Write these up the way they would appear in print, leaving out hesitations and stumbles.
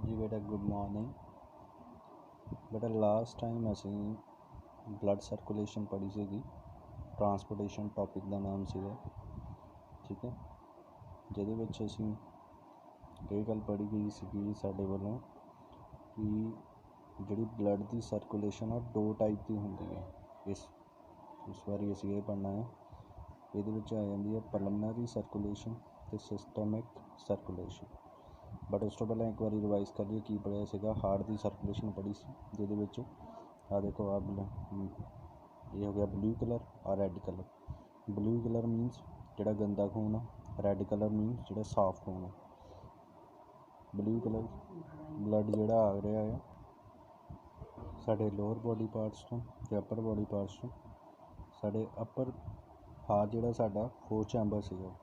जी बेटा good morning. बेटा last time असी ब्लड सर्कुलेशन पढ़ी सी, ट्रांसपोर्टेशन टॉपिक का नाम सीगा, ठीक है। जिहदे विच असी ये गल पढ़ी गई सी साडे वालों कि जिहड़ी ब्लड की सर्कुलेशन आ दो टाइप की होंदी है। इस बारी असी ये पढ़ना है। ये आ जाती है पलमनरी सर्कुलेशन तो सिस्टमिक सर्कुलेशन। बट उस तो पहले एक बार रिवाइज कर लिए की पढ़िया सीगा। हार्ट की सर्कुलेशन पढ़ी सी, जिहदे आ देखो ये हो गया ब्लू कलर और रैड कलर। ब्लू कलर मीनस जिहड़ा गंदा खून आ, रैड कलर मीनस जिहड़ा साफ खून आ। ब्लू कलर ब्लड जिहड़ा आ रहा है साढ़े लोअर बॉडी पार्ट्स तो ते अपर बॉडी पार्ट्स तो। साढ़े अपर हार्ट जिहड़ा साडा 4 चैंबर सीगा।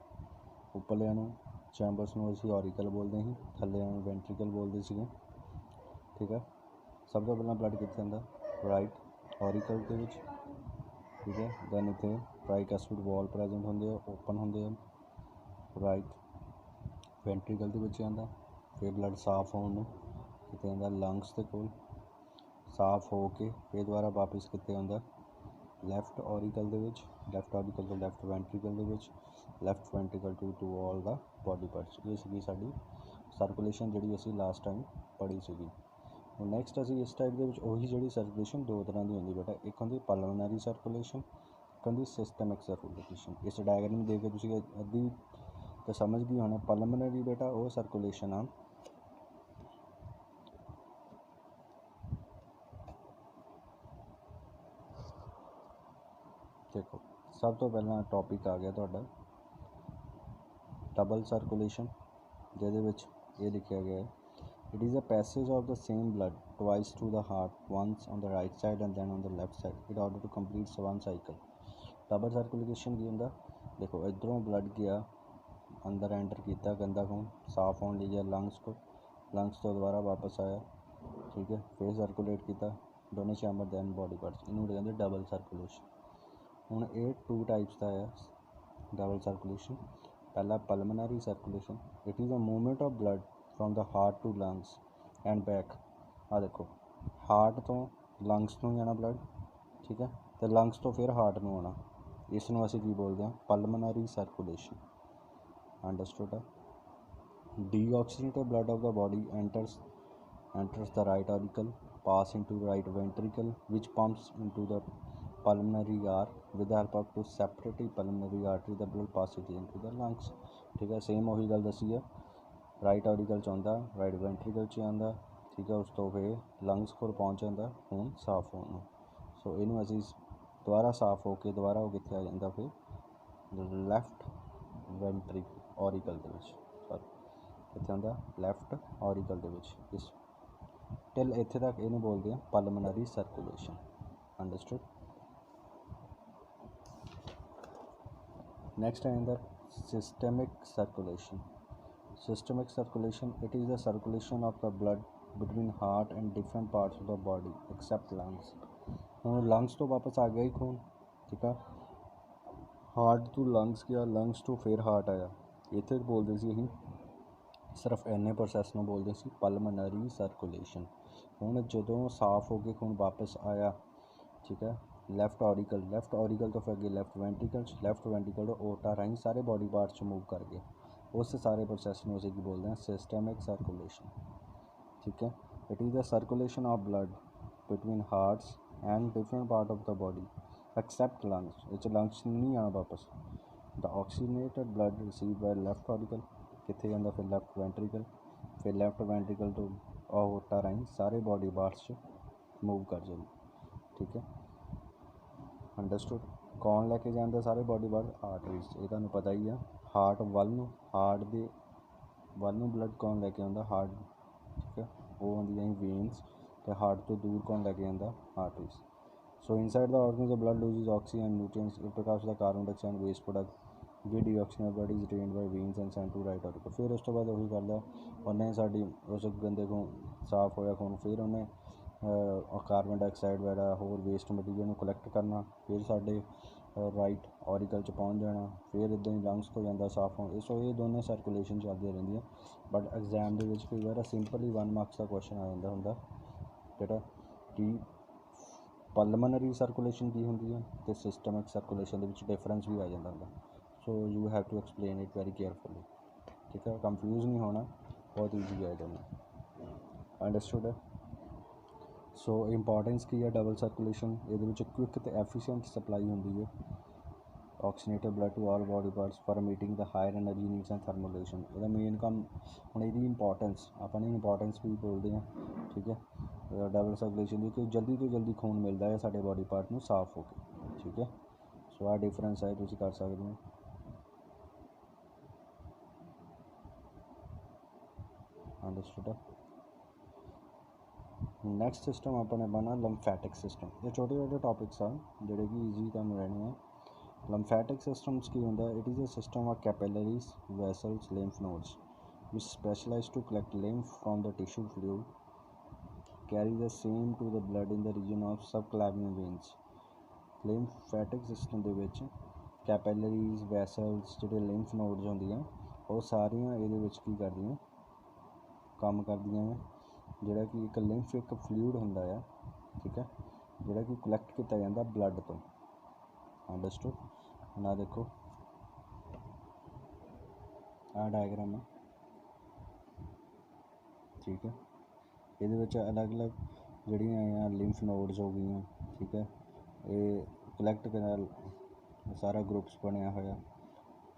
उपरलियां चैंबर्स में असी ऑरिकल बोलते हैं, थल्ले वेंट्रिकल बोलते थे, ठीक है। सब तो पहला ब्लड कितने आंदा राइट ऑरिकल के विच, ठीक है। दैन इतने ट्राइकैस्पिड वॉल प्रेजेंट होंगे, ओपन होंगे राइट वेंट्रिकल के विच आंदा। फिर ब्लड साफ होने कितने आंदा लंग्स के कोल, साफ हो के फिर दोबारा वापस कितने आंदा लैफ्ट ऑरिकल के विच, लैफ्ट ऑरिकल तो लैफ्ट वेंट्रिकल के विच, left ventricle to all the body parts. ये सी साडी सर्कुलेशन जी असी लास्ट टाइम पढ़ी सी। नैक्सट असी इस टाइप के उही जी सर्कुलेशन दो तरह की होंगी बेटा, एक होंगी पलमनरी सर्कुलेशन, एक होंगी सिस्टमिक सर्कुलेशन। इस डायग्राम देख के तुसीं अद्धी तो समझ गए होने। पलमनरी बेटा वो सर्कुलेशन आ देखो, सब तो पहला टॉपिक आ गया तुहाडा डबल सर्कुलेशन, जिहदे विच ये लिखा गया है it is a passage of the same blood twice to the heart, once on the right side and then on the left side in order to complete one cycle. Double circulation की होंदा, देखो इधरों blood गया अंदर enter किया गंदा खून साफ होने गया लंग्स को, लंग्स तो दोबारा वापस आया, ठीक है। फिर सर्कुलेट किया दोनों चैम्बर दैन बॉडी पार्ट्स, इनू कहते डबल सर्कुलेशन। हुण ये टू टाइप्स का है डबल सर्कुलेशन। पहला pulmonary circulation, it is a movement of blood from the heart to lungs and back. आ देखो हार्ट तो लंग्स में जाना ब्लड, ठीक है, तो लंग्स तो फिर हार्ट में आना। इसनूं असीं की बोलते हैं पलमनरी सर्कुलेशन। अंडरस्टूड है। Deoxygenated blood of the body enters the right auricle, pass into the right ventricle, which pumps into the pulmonary artery. With the help of two separate pulmonary artery, the blood passes into the lungs, ठीक है। Same वही गल दसी है, right auricle च आंदा, right ventricle च आंदा, ठीक है। उस तो फिर लंग्स को पहुँच जाता खून साफ होने। सो इनू असीं दोबारा साफ होकर दोबारा वो कितने आ जाता फिर लैफ्ट वेंट्रिकल ऑरिकल के विच, सॉरी कितने आंदा लैफ्ट ऑरिकल के विच। इस टिल इत्थे तक इन्हूं बोलते हैं पलमनरी सर्कुलेशन। अंडरस्टूड। नैक्सट है अंदर systemic circulation. Systemic circulation it is the circulation of the blood between heart and different parts of the body except lungs. हुण लंग्स तो वापस आ गया ही खून, ठीक है। हार्ट टू लंग्स गया, लंग्स टू फिर हार्ट आया। इत्थे बोलते सी असीं सिर्फ इन्ने प्रोसैस में बोलते सी पलमनरी सर्कुलेशन। हुण जदों साफ हो के खून वापस आया, ठीक है, लैफ्ट ऑरिकल तो फिर अगे लैफ्ट वेंट्रिकल तो ओटा राही सारे बॉडी पार्ट्स मूव कर गए। उस सारे प्रोसैस में असीं बोलते हैं सिस्टमिक सर्कुलेशन, ठीक है। It is the circulation of blood between hearts and different part of the body except lungs. इस लंग्स नहीं आना वापस। The oxygenated blood receive by left auricle कितने जाता फिर लैफ्ट वेंट्रिकल तो ओटा राही सारे बॉडी पार्ट्स मूव कर जाए, ठीक है। अंडरस्टूड। कौन लैके जाता सारे बॉडी पार्ट आर्टरीज, ये तुहानूं पता ही है। हार्ट दे वल नूं ब्लड कौन लैके आंदा हार्ट, ठीक है, वो आंदियां वेन्स। तो हार्ट तो दूर कौन लैके आंदा arteries. So inside the organs the blood loses oxygen and nutrients, it becomes the carbon dioxide and waste product भी deoxygenated blood is retained by veins and sent to right auricle. फिर उस तो बाद वही गल है, उन्हें साडी उस गंदे खून साफ होया खून फिर उन्हें कार्बन डाइऑक्साइड वगैरह होर वेस्ट मटीरियल कलैक्ट करना, फिर साडे ਰਾਈਟ ਔਰੀਕਲ 'ਚ ਪਹੁੰਚ ਜਾਣਾ, ਫਿਰ ਇੱਦਾਂ ਹੀ ਲੰਗਸ ਤੋਂ ਜਾਂਦਾ ਸਾਫ ਹੋਣ। ਸੋ ਇਹ ਦੋਨੇ ਸਰਕੂਲੇਸ਼ਨ ਚੱਲਦੀਆਂ ਰਹਿੰਦੀਆਂ। ਬਟ ਐਗਜ਼ਾਮ ਦੇ ਵਿੱਚ ਕਈ ਵਾਰ ਸਿੰਪਲੀ 1 ਮਾਰਕਸ ਦਾ ਕੁਐਸਚਨ ਆ ਜਾਂਦਾ ਹੁੰਦਾ ਜਿਹੜਾ ਕਿ ਪਲਮਨਰੀ ਸਰਕੂਲੇਸ਼ਨ ਕੀ ਹੁੰਦੀ ਹੈ ਅਤੇ ਸਿਸਟਮਿਕ ਸਰਕੂਲੇਸ਼ਨ ਦੇ ਵਿੱਚ ਡਿਫਰੈਂਸ ਵੀ ਆ ਜਾਂਦਾ ਹੁੰਦਾ। So you have to explain it very carefully. ਠੀਕ ਹੈ, ਕੰਫਿਊਜ਼ ਨਹੀਂ ਹੋਣਾ, ਬਹੁਤ ਈਜ਼ੀ ਹੈ ਦੋਨੋਂ। ਅੰਡਰਸਟੂਡ ਹੈ। ਸੋ ਇੰਪੋਰਟੈਂਸ ਕੀ ਹੈ ਡਬਲ ਸਰਕੂਲੇਸ਼ਨ, ਇਹਦੇ ਵਿੱਚ ਕੁਇਕ ਅਤੇ ਐਫੀਸ਼ੀਐਂਟ ਸਪਲਾਈ ਹੁੰਦੀ ਹੈ oxygenated blood to all body parts for meeting the higher energy needs and thermoregulation. ਇਹਦਾ ਮੇਨ ਕੰਮ ਹੁਣ ਇਹਦੀ ਇੰਪੋਰਟੈਂਸ ਆਪਾਂ ਨੇ ਇੰਪੋਰਟੈਂਸ ਵੀ ਬੋਲਦੇ ਹਾਂ। ਠੀਕ ਹੈ, ਡਬਲ ਸਰਕੂਲੇਸ਼ਨ ਦੀ ਕਿ ਜਲਦੀ ਤੋਂ ਜਲਦੀ ਖੂਨ ਮਿਲਦਾ ਹੈ ਸਾਡੇ ਬੋਡੀ ਪਾਰਟ ਨੂੰ ਸਾਫ਼ ਹੋ ਕੇ। ਠੀਕ ਹੈ, ਸੋ ਆਹ ਡਿਫਰੈਂਸ ਹੈ, ਤੁਸੀਂ ਕਰ ਸਕਦੇ ਹੋ। ਅੰਡਰਸਟੂਡ ਹੈ। ਨੈਕਸਟ ਸਿਸਟਮ ਆਪਣੇ ਬਣਾ ਲੰਫੈਟਿਕ ਸਿਸਟਮ। ਇਹ ਛੋਟੇ ਛੋਟੇ ਟੌਪਿਕਸ ਆ ਜਿਹੜੇ ਕਿ ਈਜ਼ੀ ਤੁਹਾਨੂੰ ਰਹਿਣੇ ਆ। ਲੰਫੈਟਿਕ ਸਿਸਟਮਸ ਕੀ ਹੁੰਦਾ? It is a system of capillaries, vessels, lymph nodes which specialize to collect lymph from the tissue fluid, carry the same to the blood in the region of subclavian veins। lymphatic system ਦੇ ਵਿੱਚ ਕੈਪਿਲਰੀਜ਼, vessels, ਜਿਹੜੇ lymph nodes ਹੁੰਦੀਆਂ ਉਹ ਸਾਰੀਆਂ ਇਹਦੇ ਵਿੱਚ ਕੀ ਕਰਦੀਆਂ, ਕੰਮ ਕਰਦੀਆਂ ਹੈ। ਜਿਹੜਾ ਕਿ ਇੱਕ ਲਿੰਫ ਇੱਕ ਫਲੂਇਡ ਹੁੰਦਾ ਆ, ਠੀਕ ਹੈ, ਜਿਹੜਾ ਕਿ ਕਲੈਕਟ ਕੀਤਾ ਜਾਂਦਾ ਬਲੱਡ ਤੋਂ। ਅੰਡਰਸਟੂਡ। ਹੁਣ ਆਹ ਦੇਖੋ, ਆਹ ਡਾਇਗਰਾਮ ਹੈ। ਠੀਕ ਹੈ, ਇਹਦੇ ਵਿੱਚ ਅਲੱਗ-ਅਲੱਗ ਜਿਹੜੀਆਂ ਆ ਲਿੰਫ ਨੋਡਸ ਹੋ ਗਈਆਂ। ਠੀਕ ਹੈ, ਇਹ ਕਲੈਕਟ ਕਰਨ ਸਾਰਾ ਗਰੁੱਪਸ ਬਣਿਆ ਹੋਇਆ।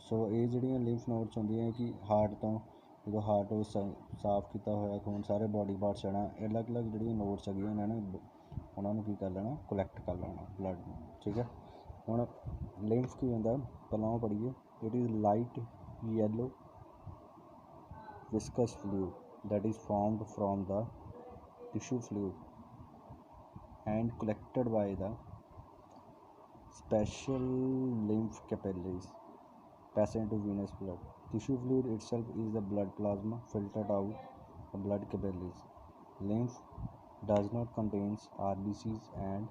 ਸੋ ਇਹ ਜਿਹੜੀਆਂ ਲਿੰਫ ਨੋਡਸ ਹੁੰਦੀਆਂ ਕਿ ਹਾਰਟ ਤੋਂ ਜਦੋਂ ਹਾਰਟ ਉਹ ਸਾਫ਼ ਕੀਤਾ ਹੋਇਆ ਖੂਨ ਸਾਰੇ ਬੋਡੀ ਪਾਰਟਸ ਜਾਣਾ, ਅਲੱਗ-ਅਲੱਗ ਜਿਹੜੀਆਂ ਨੋਡਸ ਹੈਗੀਆਂ ਉਹਨਾਂ ਨੂੰ ਕੀ ਕਰ ਲੈਣਾ, ਕਲੈਕਟ ਕਰ ਲੈਣਾ ਬਲੱਡ ਨੂੰ। ਠੀਕ ਹੈ, ਹੁਣ ਲਿੰਫ ਕੀ ਹੁੰਦਾ ਪਹਿਲਾਂ ਉਹ ਪੜ੍ਹੀਏ। It is light yellow viscous fluid that is formed from the tissue fluid and collected by the special lymph capillaries passing into venous blood। Tissue fluid itself is the blood plasma filtered out the blood capillaries। Lymph does not contains RBCs and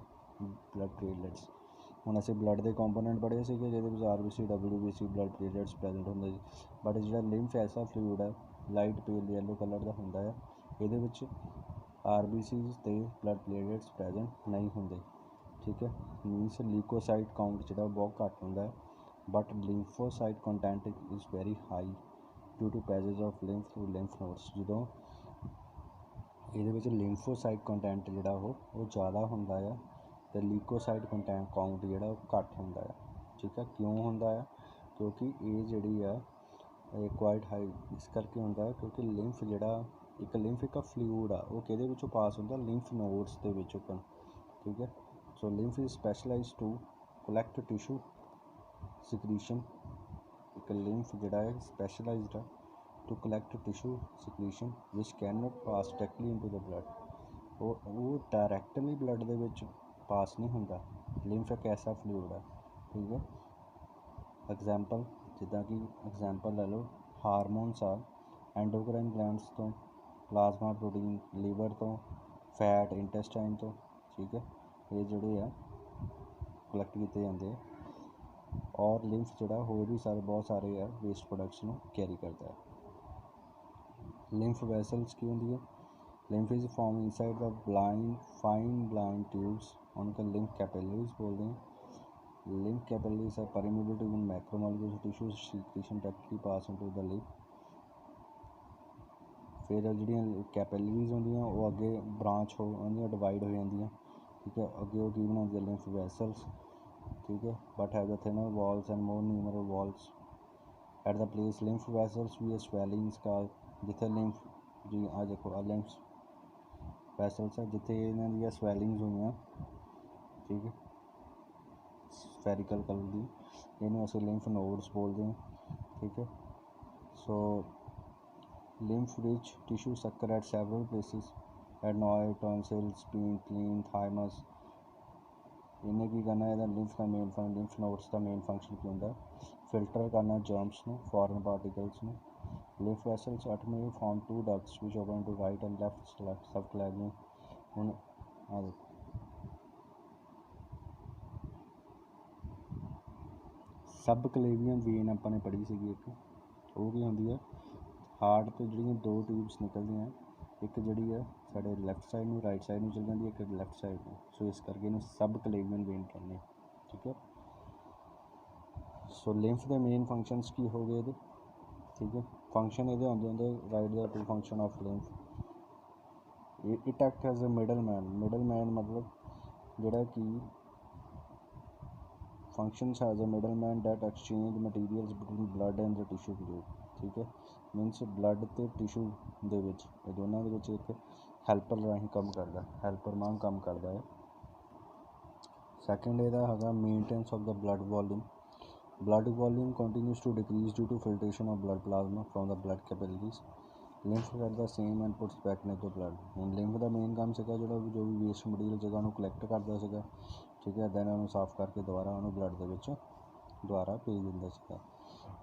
blood platelets। ਹੁਣ ਅਸੀਂ blood ਦੇ component ਪੜ੍ਹੇ ਸੀਗੇ ਜਿਹਦੇ ਵਿੱਚ RBC, WBC, blood platelets present ਹੁੰਦੇ ਸੀ। But ਜਿਹੜਾ lymph ਐਸਾ ਫਲੂਇਡ ਹੈ ਲਾਈਟ ਪੇਲ ਯੈਲੋ ਕਲਰ ਦਾ ਹੁੰਦਾ ਹੈ, ਇਹਦੇ ਵਿੱਚ RBCs ਅਤੇ ਬਲੱਡ ਪਲੇਟਲੈਟਸ ਪ੍ਰੈਜ਼ੈਂਟ ਨਹੀਂ ਹੁੰਦੇ। ਠੀਕ ਹੈ, ਮੀਨਸ ਲੀਕੋਸਾਈਟ ਕਾਊਂਟ ਜਿਹੜਾ ਬਹੁਤ ਘੱਟ ਹੁੰਦਾ ਹੈ। But lymphocyte content is very high due to passage of lymph through lymph nodes. ਜਦੋਂ ਇਹਦੇ ਵਿੱਚ ਲਿੰਫੋਸਾਈਟ ਕੰਟੈਂਟ ਜਿਹੜਾ ਉਹ ਜ਼ਿਆਦਾ ਹੁੰਦਾ ਆ ਅਤੇ ਲੀਕੋਸਾਈਟ ਕੰਟੈਂਟ ਕਾਊਂਟ ਜਿਹੜਾ ਉਹ ਘੱਟ ਹੁੰਦਾ ਆ। ਠੀਕ ਹੈ, ਕਿਉਂ ਹੁੰਦਾ ਆ? ਕਿਉਂਕਿ ਇਹ ਜਿਹੜੀ ਆ ਇਹ ਕੁਆਇਟ ਹਾਈ ਇਸ ਕਰਕੇ ਹੁੰਦਾ ਕਿਉਂਕਿ ਲਿੰਫ ਜਿਹੜਾ ਲਿੰਫ ਇੱਕ ਫਲੂਇਡ ਆ, ਉਹ ਕਿਹਦੇ ਵਿੱਚੋਂ ਪਾਸ ਹੁੰਦਾ? ਲਿੰਫ ਨੋਡਸ ਦੇ ਵਿੱਚੋਂ। ਠੀਕ ਹੈ, so lymph is specialise to collect tissue secretion. ਇੱਕ ਲਿੰਫ ਜਿਹੜਾ ਹੈ ਸਪੈਸ਼ਲਾਈਜ਼ਡ ਆ to collect tissue secretion which can not pass directly into the blood. ਉਹ ਡਾਇਰੈਕਟਲੀ ਬਲੱਡ ਦੇ ਵਿੱਚ ਪਾਸ ਨਹੀਂ ਹੁੰਦਾ। ਲਿੰਫ ਇੱਕ ਐਸਾ ਫਲੂਇਡ ਹੈ। ਠੀਕ ਹੈ, ਐਗਜ਼ਾਮਪਲ ਜਿੱਦਾਂ ਕਿ ਐਗਜ਼ਾਮਪਲ ਲੈ ਲਓ, ਹਾਰਮੋਨਸ ਆ ਐਂਡੋਕਰਾਈਨ ਗਲੈਂਡਸ ਤੋਂ, ਪਲਾਜ਼ਮਾ ਪ੍ਰੋਟੀਨ ਲੀਵਰ ਤੋਂ, ਫੈਟ ਇੰਟੈਸਟਾਈਨ ਤੋਂ। ਠੀਕ ਹੈ, ਇਹ ਜਿਹੜੇ ਆ ਕਲੈਕਟ ਕੀਤੇ ਜਾਂਦੇ ਆ। ਔਰ ਲਿੰਫ ਜਿਹੜਾ ਹੋਰ ਵੀ ਬਹੁਤ ਸਾਰੇ ਆ ਵੇਸਟ ਪ੍ਰੋਡਕਟਸ ਨੂੰ ਕੈਰੀ ਕਰਦਾ ਹੈ। ਲਿੰਫ ਵੈਸਲਸ ਕੀ ਹੁੰਦੀ ਹੈ? Lymph is form inside the fine blind tubes, उनका लिंफ कैपिलरीज बोलते हैं। Lymph capillaries are permeable to macromolecular tissue secretion directly pass into the lymph. फिर ਜਿਹੜੀਆਂ ਕੈਪਿਲਰੀਜ਼ ਹੁੰਦੀਆਂ ਉਹ ਅੱਗੇ ਬ੍ਰਾਂਚ ਹੁੰਦੀਆਂ, ਡਿਵਾਈਡ ਹੋ ਜਾਂਦੀਆਂ। ਠੀਕ ਹੈ, ਅੱਗੇ ਉਹ ਕੀ ਬਣਾਉਂਦੀਆਂ? Lymph vessels. ਠੀਕ ਹੈ, but have the thinner walls and more numerous walls at the place lymph vessels ਵੀ ਸਵੈਲਿੰਗ ਸਕਾਰ। ਜਿੱਥੇ ਲਿੰਫ ਜੀ ਆ ਦੇਖੋ ਆ ਲਿੰਫ ਵੈਸਲਸ ਹੈ ਜਿੱਥੇ ਇਹਨਾਂ ਦੀਆਂ ਸਵੈਲਿੰਗਸ ਹੋਈਆਂ। ਠੀਕ ਹੈ, ਸਫੈਰੀਕਲ ਕਲਰ ਦੀ, ਇਹਨੂੰ ਅਸੀਂ ਲਿੰਫ ਨੋਡਸ ਬੋਲਦੇ ਹਾਂ। ਠੀਕ ਹੈ, so lymph rich tissue occur at several places adenoid, tonsil, spleen, clean, thymus. ਇਹਨੇ ਕੀ ਕਰਨਾ? ਇਹਦਾ ਲਿੰਫ ਨੋਡਸ ਦਾ ਮੇਨ ਫੰਕਸ਼ਨ ਕੀ ਹੁੰਦਾ? ਫਿਲਟਰ ਕਰਨਾ ਜਰਮਸ ਨੂੰ, ਫੋਰਨ ਪਾਰਟੀਕਲਸ ਨੂੰ। Lymph vessels ultimately form two ducts which open to right and left subclavian। ਹੁਣ ਆ ਦੇਖੋ, सब कलेवियन वेन अपने पढ़ी सी एक, वो की होंगी है हार्ट तो जी दो ट्यूब्स निकलती हैं, एक जी है साढ़े लैफ्ट साइड में राइट साइड में चल जाती है, एक लैफ्ट साइड में, सो इस करके इन्हें सब कलेवियन वेन कहने। ठीक है, सो लिम्फ के मेन फंक्शनस की हो गए। ठीक है, फंक्शन ये आते होंगे right the two function of lymph. It act as a middle man मतलब जोड़ा कि functions as a middle man that exchange materials between blood and the tissue fluid. ठीक है, मीनस ब्लड तो टिशू दे विच दोनों दे विच एक हैल्पर राही काम करता, हैल्पर मांग काम करता है। सैकेंड ਇਹਦਾ ਹੈਗਾ maintenance of the blood volume. Blood volume continues to decrease due to filtration of blood plasma from the blood capillaries. Lymph करता same and puts back in the blood. ਹੁਣ ਲਿੰਫ ਦਾ main ਕੰਮ ਸੀਗਾ ਜਿਹੜਾ ਜੋ ਵੀ waste material ਜਗ੍ਹਾ ਨੂੰ collect ਕਰਦਾ ਸੀਗਾ। ਠੀਕ ਹੈ, ਦੈਨ ਉਹਨੂੰ ਸਾਫ਼ ਕਰਕੇ ਦੁਬਾਰਾ ਉਹਨੂੰ ਬਲੱਡ ਦੇ ਵਿੱਚ ਦੁਬਾਰਾ ਭੇਜ ਦਿੰਦਾ ਸੀਗਾ।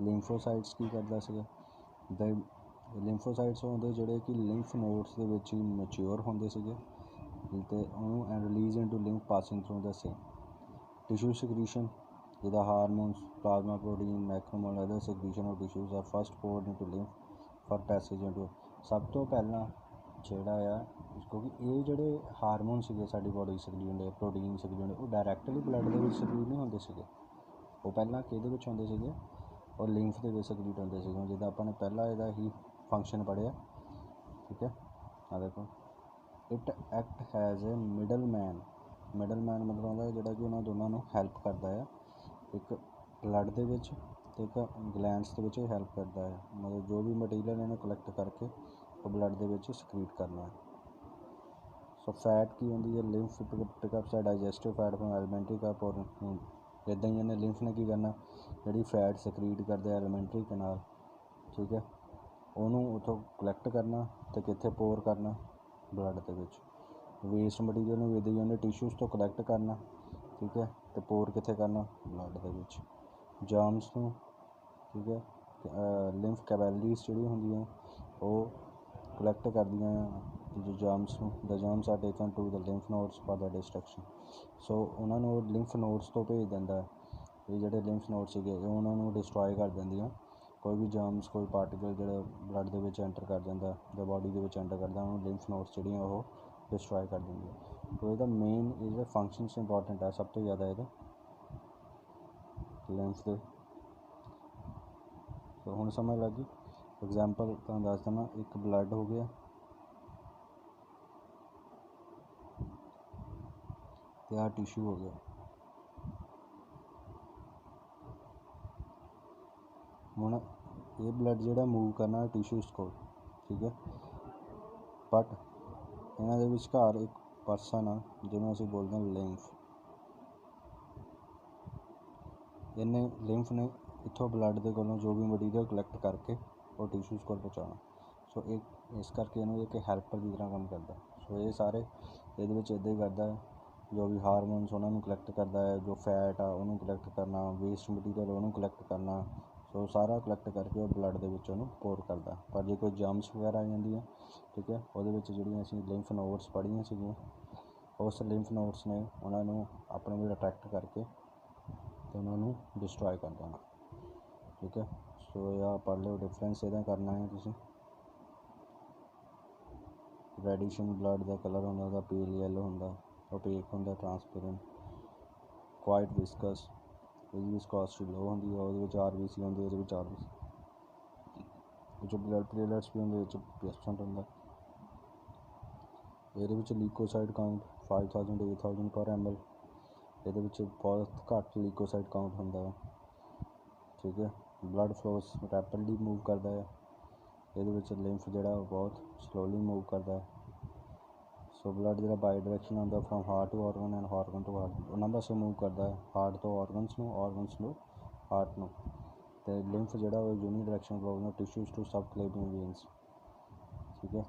ਲਿੰਫੋਸਾਈਟਸ ਕੀ ਕਰਦਾ ਸੀਗਾ, ਦ ਲਿੰਫੋਸਾਈਟਸ ਹੁੰਦੇ ਜਿਹੜੇ ਕਿ ਲਿੰਫ ਨੋਡਸ ਦੇ ਵਿੱਚ ਹੀ ਮੈਚਿਓਰ ਹੁੰਦੇ ਸੀਗੇ ਅਤੇ ਉਹਨੂੰ and release into lymph passing through the same. Tissue secretion ਜਿੱਦਾਂ hormones, plasma protein, macromolecule other secretion of tissues are first poured into lymph for passage into. सब तो पहला जोड़ा आ क्योंकि ये जोड़े हारमोन से साड़ी बॉडी सक्रीट होंगे, प्रोटीन सक्रीट होंगे, वो डायरैक्टली ब्लड के सक्रीट नहीं होंगे थे, वो पहला कि होंगे थे और लिम्फ के सक्रीट होंगे थे। जिदा अपने पहला यदा ही फंक्शन पढ़िया। ठीक है, आ देखो it act has a middle man मतलब होंगे जोड़ा कि उन्होंने दोनों हैल्प करता है, एक ब्लड के एक ग्लैंड्स के हैल्प करता है, मतलब जो भी मटीरियल इन्हें कलैक्ट करके वो ब्लड के सक्रीट करना है। सो फैट की होंगी है, लिम्फ पिकअप्स है digestive fat from elementary cup और इदा ही इन्हें लिम्फ ने की करना जी फैट सक्रीट करते एलीमेंट्री कैनाल। ठीक है, उन्होंने उतों कलैक्ट करना तो कितने पोर करना ब्लड के वेस्ट मटीरियल में इदा ही उन्हें टिशूज़ तो कलैक्ट करना। ठीक है, तो पोर कितने करना ब्लड के जर्म्स ਨੂੰ। ठीक है, लिम्फ कैपिलरीज जी होंगे वो कलैक्ट करदियाँ जो germs the germs are taken to the lymph nodes for the destruction. So उन्होंने लिम्फ नोड्स तो भेज दिंदा है, ये जोड़े लिम्फ नोड्स है उन्होंने डिस्ट्रॉय कर देंदियाँ। कोई भी जर्म्स कोई पार्टिकल जो ब्लड के एंटर कर जाता द बॉडी के एंटर करता उन्होंने लिम्फ नोड्स जी वो डिस्ट्रॉय कर देंगे। तो यदा मेन ये फंक्शनस इंपॉर्टेंट है सब तो ज़्यादा ये लिम्फ के। तो हुण समझ लग गई। एग्जाम्पल तो दस देना, एक ब्लड हो गया तो यह टिशू हो गया। हुण ये ब्लड जोड़ा मूव करना टिशूज़ को। ठीक है, बट इन्हां दे विचकार एक परसन आ जिन्होंने असीं बोलते हैं लिम्फ। इन्हें लिम्फ ने इत्थों ब्लड के कोलों जो भी मटीरियल कलैक्ट करके वो टिशूज़ को पहुँचाना। सो एक इस करके इन्हों एक हैल्पर की तरह काम करता। सो ये सारे ये इदा ही करता है, जो भी हारमोनस उन्होंने कलैक्ट करता है, जो फैट आ उन्होंने कलैक्ट करना, वेस्ट मटीरियल उन्होंने कलैक्ट करना। सो सारा कलैक्ट करके वो ब्लड के पोर करता। पर जो कोई जर्म्स वगैरह आ जाती हैं, ठीक है, वो जी असीं लिम्फ नोड्स पढ़ियां सीगियां, उस लिम्फ नोड्स ने उन्होंने अपने में अट्रैक्ट करके तो उन्होंने डिस्ट्रॉय कर देना। ठीक है, सो यह पढ़ लो डिफरेंस इहदा करना है तुसीं। रेडिशन ब्लड का कलर होंदा पील येलो होंदा, ओपेक होंदा, ट्रांसपेरेंट, क्वाइट विस्कस, इसकी विस्कोसिटी लो होंदी है, वो आरबीसी होंदी, आरबीसी ब्लड प्लेटलेट्स भी होंगे, पेशेंट होंदा। ये लीकोसाइड काउंट 5000 to 8000 पर ml, ये बहुत घट लीकोसाइड काउंट होंदा है। ठीक है, ब्लड फ्लोस रैपिडली मूव करता है, ये लिम्फ जोड़ा बहुत स्लोली मूव करता है। सो ब्लड जो बाई डायरैक्शन होंदा from heart to organ and organ to heart, उन्होंने पासे मूव करता है, हार्ट तो ऑर्गनस नूं, ऑर्गनस नूं हार्ट नूं। तो लिम्फ जोड़ा uni direction from tissues to subclavian veins. ठीक है,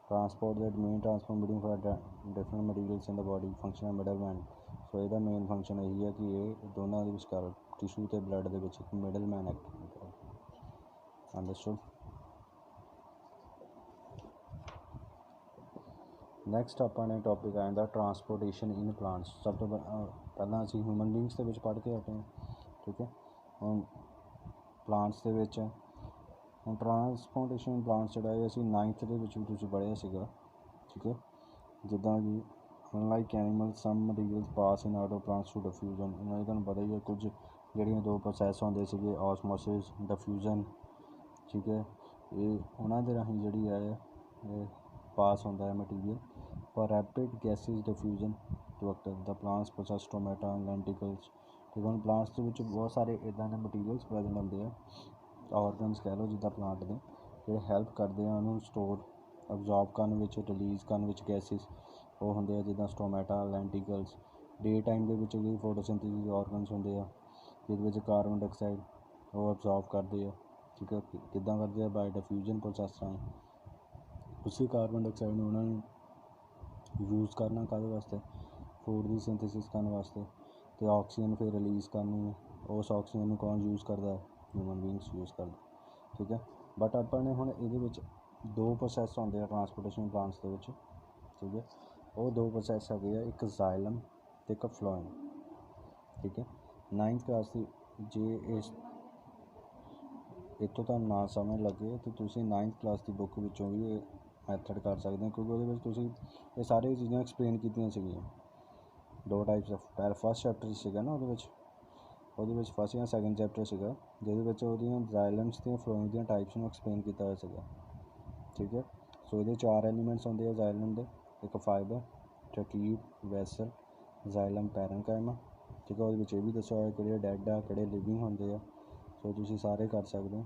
transport that main transport between for different materials in the body function middle man. So यदा मेन फंक्शन यही है कि ये दोनों के विचकार टिशू तो ब्लड के एक मिडल मैन एक्ट करता है। अंडरस्टूड। नैक्सट अपने टॉपिक आ जाता ट्रांसपोर्टेशन इन प्लांट्स। सब तो पहला असीं ह्यूमन बींग्स के पढ़ के हटे हैं। ठीक है, ਹੁਣ ਪਲਾਂਟਸ ਦੇ ਵਿੱਚ ਹੁਣ ਟਰਾਂਸਪੋਰਟੇਸ਼ਨ ਪਲਾਂਟਸ ਜਿਹੜਾ ਇਹ ਅਸੀਂ 9th ਦੇ ਵਿੱਚ ਵੀ ਤੁਸੀਂ ਪੜ੍ਹਿਆ ਸੀਗਾ, ਠੀਕ ਹੈ। ਜਿੱਦਾਂ ਕਿ unlike animal some materials pass in out of plants to diffusion, ਇਹਨਾਂ ਦੀ ਤੁਹਾਨੂੰ ਪਤਾ ਹੀ ਹੈ ਕੁਝ ਜਿਹੜੀਆਂ ਦੋ ਪ੍ਰੋਸੈਸ ਹੁੰਦੇ ਸੀਗੇ, ਆਸਮੋਸਿਸ, ਡਿਫਿਊਜ਼ਨ, ਠੀਕ ਹੈ। ਇਹ ਉਹਨਾਂ ਦੇ ਰਾਹੀਂ ਜਿਹੜੀ ਹੈ ਇਹ ਪਾਸ ਹੁੰਦਾ ਹੈ ਮਟੀਰੀਅਲ। ਪਰ rapid gases diffusion to occur the plants process tomato lenticels, ਠੀਕ ਹੈ। ਹੁਣ ਪਲਾਂਟਸ ਦੇ ਵਿੱਚ ਬਹੁਤ ਸਾਰੇ ਇੱਦਾਂ ਦੇ ਮਟੀਰੀਅਲਸ ਪ੍ਰੈਜ਼ੈਂਟ ਹੁੰਦੇ ਆ, ਆਰਗਨਸ ਕਹਿ ਲਓ ਜਿੱਦਾਂ ਪਲਾਂਟ ਦੇ, ਜਿਹੜੇ ਹੈਲਪ ਕਰਦੇ ਆ ਉਹਨੂੰ ਸਟੋਰ ਅਬਜ਼ੋਰਬ ਕਰਨ ਵਿੱਚ, ਰਿਲੀਜ਼ ਕਰਨ ਵਿੱਚ ਗੈਸਿਸ ਉਹ ਹੁੰਦੇ ਆ, ਜਿੱਦਾਂ ਸਟੋਮੈਟਾ, ਲੈਂਟੀਕਲਸ। ਡੇ ਟਾਈਮ ਦੇ ਵਿੱਚ ਵੀ ਫੋਟੋਸਿੰਥੇਸਿਸ ਆਰਗਨਸ ਹੁੰਦੇ ਆ, ਜਿਹਦੇ ਵਿੱਚ ਕਾਰਬਨ ਡਾਈਆਕਸਾਈਡ ਉਹ ਅਬਜ਼ੋਰਬ ਕਰਦੇ ਆ, ਠੀਕ ਹੈ। ਕਿੱਦਾਂ ਕਰਦੇ ਆ? ਬਾਏ ਡਿਫਿਊਜ਼ਨ ਪ੍ਰੋਸੈਸ ਰਾਹੀਂ। ਉਸੇ ਕਾਰਬਨ ਡਾਈਆਕਸਾਈਡ ਨੂੰ ਉਹਨਾਂ ਨੇ ਯੂਜ਼ ਕਰਨਾ ਕਾਹਦੇ ਵਾਸਤੇ? ਫੂਡ ਦੀ ਸਿੰਥੇਸਿਸ ਕਰਨ ਵਾਸਤੇ, ਅਤੇ ਆਕਸੀਜਨ ਫਿਰ ਰਿਲੀਜ਼ ਕਰਨੀ ਹੈ। ਉਸ ਆਕਸੀਜਨ ਨੂੰ ਕੌਣ ਯੂਜ਼ ਕਰਦਾ? ਹਿਊਮਨ ਬੀਇੰਗਸ ਯੂਜ਼ ਕਰਦਾ, ਠੀਕ ਹੈ। ਬਟ ਆਪਾਂ ਨੇ ਹੁਣ ਇਹਦੇ ਵਿੱਚ ਦੋ ਪ੍ਰੋਸੈਸ ਹੁੰਦੇ ਆ ਟਰਾਂਸਪੋਰਟੇਸ਼ਨ ਪਲਾਂਟਸ ਦੇ ਵਿੱਚ, ਠੀਕ ਹੈ। ਉਹ ਦੋ ਪ੍ਰੋਸੈਸ ਹੈਗੇ ਆ, ਇੱਕ ਜ਼ਾਇਲਮ ਅਤੇ ਇੱਕ ਫਲੋਇਮ, ਠੀਕ ਹੈ। 9th ਕਲਾਸ ਦੀ ਜੇ ਇਸ ਇੱਥੋਂ ਤੁਹਾਨੂੰ ਨਾ ਸਮਝ ਲੱਗੇ ਤਾਂ ਤੁਸੀਂ 9th ਕਲਾਸ ਦੀ ਬੁੱਕ ਵਿੱਚੋਂ ਵੀ ਇਹ ਮੈਥਡ ਕਰ ਸਕਦੇ ਹੋ, ਕਿਉਂਕਿ ਉਹਦੇ ਵਿੱਚ ਤੁਸੀਂ ਇਹ ਸਾਰੀਆਂ ਚੀਜ਼ਾਂ ਐਕਸਪਲੇਨ ਕੀਤੀਆਂ ਸੀਗੀਆਂ। ਦੋ ਟਾਈਪਸ ਆਫ ਫਸਟ ਚੈਪਟਰ ਸੀਗਾ ਨਾ ਉਹਦੇ ਵਿੱਚ ਫਸਟ ਜਾਂ ਸੈਕਿੰਡ ਚੈਪਟਰ ਸੀਗਾ, ਜਿਹਦੇ ਵਿੱਚ ਉਹਦੀਆਂ ਜ਼ਾਇਲਮਸ ਅਤੇ ਫਲੋਇਮ ਦੀਆਂ ਟਾਈਪਸ ਨੂੰ ਐਕਸਪਲੇਨ ਕੀਤਾ ਹੋਇਆ ਸੀਗਾ, ਠੀਕ ਹੈ। ਸੋ ਇਹਦੇ 4 ਐਲੀਮੈਂਟਸ ਹੁੰਦੇ ਆ ਜ਼ਾਇਲਮ ਦੇ, ਇੱਕ ਫਾਈਬਰ, ਟਰਕੀਡ, ਵੈਸਲ, ਜ਼ਾਇਲਮ ਪੈਰਨਕਾਈਮਾ, ਠੀਕ ਹੈ। ਉਹਦੇ ਵਿੱਚ ਇਹ ਵੀ ਦੱਸਿਆ ਹੋਇਆ ਕਿਹੜੇ ਡੈਡ ਆ, ਕਿਹੜੇ ਲਿਵਿੰਗ ਹੁੰਦੇ ਆ। ਸੋ ਤੁਸੀਂ ਸਾਰੇ ਕਰ ਸਕਦੇ ਹੋ,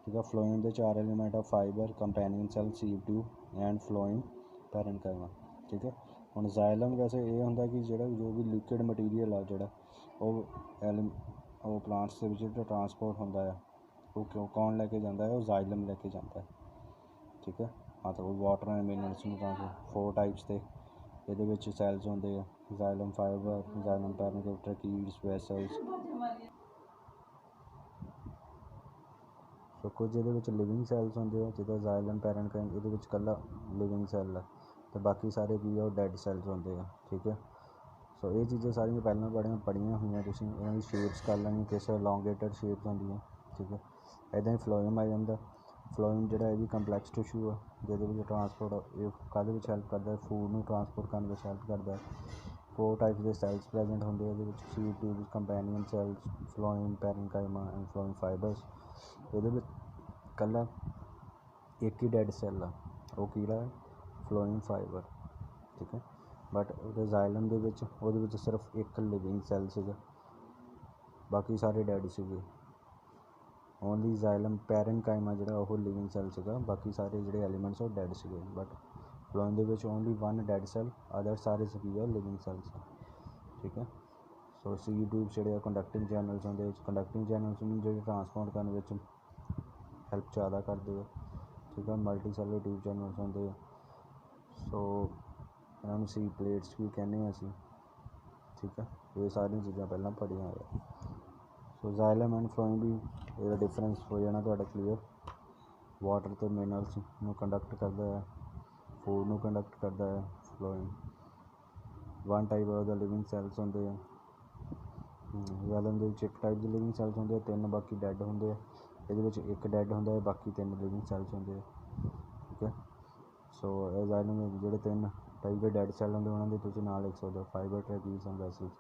ਠੀਕ ਹੈ। ਫਲੋਇਮ ਦੇ 4 ਐਲੀਮੈਂਟ ਆ, fibre, companion cell, sieve tube and phloem parenchyma, ਠੀਕ ਹੈ। ਹੁਣ ਜ਼ਾਇਲਮ ਵੈਸੇ ਇਹ ਹੁੰਦਾ ਕਿ ਜਿਹੜਾ ਜੋ ਵੀ ਲਿਕੁਇਡ ਮਟੀਰੀਅਲ ਆ ਜਿਹੜਾ ਉਹ ਪਲਾਂਟਸ ਦੇ ਵਿੱਚ ਜਿਹੜਾ ਟਰਾਂਸਪੋਰਟ ਹੁੰਦਾ ਆ, ਉਹ ਕੌਣ ਲੈ ਕੇ ਜਾਂਦਾ ਹੈ? ਉਹ ਜ਼ਾਇਲਮ ਲੈ ਕੇ ਜਾਂਦਾ ਹੈ, ਠੀਕ ਹੈ। ਮਤਲਬ ਵਾਟਰ ਐਂਡ ਮਿਨਰਲਸ ਨੂੰ ਟਰਾਂਸਪੋਰਟ 4 ਟਾਈਪਸ ਦੇ ਇਹਦੇ ਵਿੱਚ ਸੈਲਸ ਹੁੰਦੇ ਆ, ਜ਼ਾਇਲਮ ਫਾਈਬਰ, ਜ਼ਾਇਲਮ ਪੈਰਨਕਾਈਮਾ, ਟਰਕੀਡਸ, ਵੈਸਲਸ। ਸੋ ਕੁਝ ਇਹਦੇ ਵਿੱਚ ਲਿਵਿੰਗ ਸੈਲਸ ਹੁੰਦੇ ਆ, ਜਿੱਦਾਂ ਜ਼ਾਇਲਮ ਪੈਰਨਕਾਈਮਾ ਇਹਦੇ ਵਿੱਚ ਇਕੱਲਾ ਲਿਵਿੰਗ ਸੈੱਲ ਆ, ਅਤੇ ਬਾਕੀ ਸਾਰੇ ਕੀ ਆ ਉਹ ਡੈਡ ਸੈਲਸ ਹੁੰਦੇ ਆ, ਠੀਕ ਹੈ। ਸੋ ਇਹ ਚੀਜ਼ਾਂ ਸਾਰੀਆਂ ਪਹਿਲਾਂ ਪੜ੍ਹੀਆਂ ਹੋਈਆਂ ਤੁਸੀਂ, ਇਹਨਾਂ ਦੀ ਸ਼ੇਪਸ ਕਰ ਲੈਣੀ, ਕਿਸ ਇਲੋਂਗੇਟਡ ਸ਼ੇਪਸ ਹੁੰਦੀਆਂ, ਠੀਕ ਹੈ। ਇੱਦਾਂ ਹੀ ਫਲੋਇਮ ਆ ਜਾਂਦਾ। ਫਲੋਇਮ ਜਿਹੜਾ ਇਹ ਵੀ ਕੰਪਲੈਕਸ ਟਿਸ਼ੂ ਆ, ਜਿਹਦੇ ਵਿੱਚ ਟਰਾਂਸਪੋਰਟ ਇਹ ਕਾਹਦੇ ਵਿੱਚ ਹੈਲਪ ਕਰਦਾ? ਫੂਡ ਨੂੰ ਟਰਾਂਸਪੋਰਟ ਕਰਨ ਵਿੱਚ ਹੈਲਪ ਕਰਦਾ। 4 ਟਾਈਪਸ ਦੇ ਸੈਲਸ ਪ੍ਰੈਜੈਂਟ ਹੁੰਦੇ ਆ ਇਹਦੇ ਵਿੱਚ, sieve tube, companion cells, phloem parenchyma and phloem fibres. ਇਹਦੇ ਵਿੱਚ ਇਕੱਲਾ ਇੱਕ ਹੀ ਡੈਡ ਸੈੱਲ ਆ, ਉਹ ਕਿਹੜਾ ਹੈ? ਫਲੋਇਮ ਫਾਈਬਰ, ਠੀਕ ਹੈ। ਬਟ ਉਹਦੇ ਜ਼ਾਇਲਮ ਦੇ ਵਿੱਚ ਉਹਦੇ ਵਿੱਚ ਸਿਰਫ ਇੱਕ ਲਿਵਿੰਗ ਸੈੱਲ ਸੀਗਾ, ਬਾਕੀ ਸਾਰੇ ਡੈਡ ਸੀਗੇ। ਓਨਲੀ ਜ਼ਾਇਲਮ ਪੈਰਨਕਾਈਮਾ ਜਿਹੜਾ ਉਹ ਲਿਵਿੰਗ ਸੈੱਲ ਸੀਗਾ, ਬਾਕੀ ਸਾਰੇ ਜਿਹੜੇ ਐਲੀਮੈਂਟਸ ਉਹ ਡੈਡ ਸੀਗੇ। ਬਟ ਫਲੋਇਮ ਦੇ ਵਿੱਚ ਓਨਲੀ 1 ਡੈਡ ਸੈੱਲ, ਅਦਰ ਸਾਰੇ ਸੀਗੇ ਆ ਲਿਵਿੰਗ ਸੈੱਲਸ, ਠੀਕ ਹੈ। ਸੋ ਸੀਵ ਟਿਊਬਸ ਜਿਹੜੇ ਆ ਕੰਡਕਟਿੰਗ ਚੈਨਲਸ ਹੁੰਦੇ, ਕੰਡਕਟਿੰਗ ਚੈਨਲਸ ਨੂੰ ਜਿਹੜੇ ਟਰਾਂਸਪੋਰਟ ਕਰਨ ਵਿੱਚ ਹੈਲਪ ਜ਼ਿਆਦਾ ਕਰਦੇ ਆ, ਠੀਕ ਹੈ। ਮਲਟੀ ਸੈਲਰ ਟਿਊਬ ਚੈਨਲਸ ਹੁੰਦੇ ਆ, ਸੋ ਇਹਨਾਂ ਨੂੰ ਸੀ ਪਲੇਟਸ ਵੀ ਕਹਿੰਦੇ ਹਾਂ ਅਸੀਂ, ਠੀਕ ਹੈ। ਇਹ ਸਾਰੀਆਂ ਚੀਜ਼ਾਂ ਪਹਿਲਾਂ ਪੜ੍ਹੀਆਂ ਹੋਇਆ। ਸੋ ਜ਼ਾਇਲਮ ਐਂਡ ਫਲੋਇਮ ਵੀ ਇਹਦਾ ਡਿਫਰੈਂਸ ਹੋ ਜਾਣਾ ਤੁਹਾਡਾ ਕਲੀਅਰ। ਵਾਟਰ ਅਤੇ ਮਿਨਰਲਸ ਨੂੰ ਕੰਡਕਟ ਕਰਦਾ ਹੈ, ਫੂਡ ਨੂੰ ਕੰਡਕਟ ਕਰਦਾ ਹੈ ਫਲੋਇਮ। 1 ਟਾਈਪ ਉਹਦਾ ਲਿਵਿੰਗ ਸੈਲਸ ਹੁੰਦੇ ਆ। ਜ਼ਾਇਲਮ ਦੇ ਵਿੱਚ 1 ਟਾਈਪ ਦੇ ਲਿਵਿੰਗ ਸੈਲਸ ਹੁੰਦੇ ਆ, 3 ਬਾਕੀ ਡੈਡ ਹੁੰਦੇ ਆ। ਇਹਦੇ ਵਿੱਚ 1 ਡੈਡ ਹੁੰਦਾ ਹੈ, ਬਾਕੀ 3 ਲਿਵਿੰਗ ਸੈਲਸ ਹੁੰਦੇ ਆ, ਠੀਕ ਹੈ। ਸੋ ਇਹ ਜ਼ਾਇਲਮ ਦੇ ਜਿਹੜੇ 3 ਟਾਈਪ ਦੇ ਡੈਡ ਸੈੱਲ ਹੁੰਦੇ ਉਹਨਾਂ ਦੇ ਤੁਸੀਂ ਨਾਲ ਲਿਖ ਸਕਦੇ ਹੋ, ਫਾਈਬਰ, ਟਰਕੀਡਸ ਐਂਡ ਵੈਸਲਸ।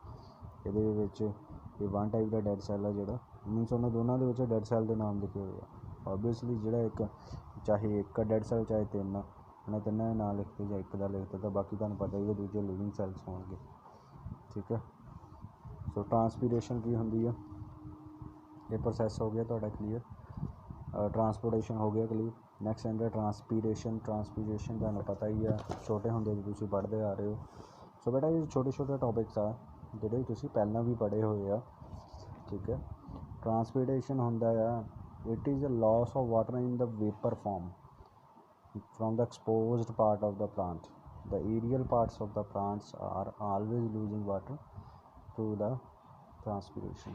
ਇਹਦੇ ਵਿੱਚ ਇਹ 1 ਟਾਈਪ ਦਾ ਡੈਡ ਸੈੱਲ ਆ ਜਿਹੜਾ ਮੀਨਸ ਉਹਨਾਂ ਦੋਨਾਂ ਦੇ ਵਿੱਚ ਡੈਡ ਸੈੱਲ ਦੇ ਨਾਮ ਲਿਖੇ ਹੋਏ ਆ। ਓਬਵੀਅਸਲੀ ਜਿਹੜਾ ਇੱਕ ਚਾਹੇ 1 ਡੈਡ ਸੈੱਲ ਚਾਹੇ 3, ਉਹਨਾਂ ਤਿੰਨਾਂ ਦੇ ਨਾਂ ਲਿਖਦੇ ਜਾਂ 1 ਦਾ ਲਿਖਦੇ, ਤਾਂ ਬਾਕੀ ਤੁਹਾਨੂੰ ਪਤਾ ਹੀ ਹੈ ਦੂਜੇ ਲਿਵਿੰਗ ਸੈਲਸ ਹੋਣਗੇ, ਠੀਕ ਹੈ। ਸੋ ਟਰਾਂਸਪੀਰੇਸ਼ਨ ਕੀ ਹੁੰਦੀ ਆ? ਇਹ ਪ੍ਰੋਸੈਸ ਹੋ ਗਿਆ ਤੁਹਾਡਾ ਕਲੀਅਰ। ਟਰਾਂਸਪੋਰਟੇਸ਼ਨ ਹੋ ਗਿਆ ਕਲੀਅਰ। ਨੈਕਸਟ ਆਉਂਦਾ ਟਰਾਂਸਪੀਰੇਸ਼ਨ ਤੁਹਾਨੂੰ ਪਤਾ ਹੀ ਆ, ਛੋਟੇ ਹੁੰਦੇ ਤੁਸੀਂ ਪੜ੍ਹਦੇ ਆ ਰਹੇ ਹੋ। ਸੋ ਬੇਟਾ ਇਹ ਛੋਟੇ ਟੋਪਿਕਸ ਆ ਜਿਹੜੇ ਤੁਸੀਂ ਪਹਿਲਾਂ ਵੀ ਪੜ੍ਹੇ ਹੋਏ ਆ, ਠੀਕ ਹੈ। ਟਰਾਂਸਪੀਰੇਸ਼ਨ ਹੁੰਦਾ ਆ, it is a loss of water in the vapour form from the exposed part of the plant. The aerial parts of the plants are always losing water through the transpiration.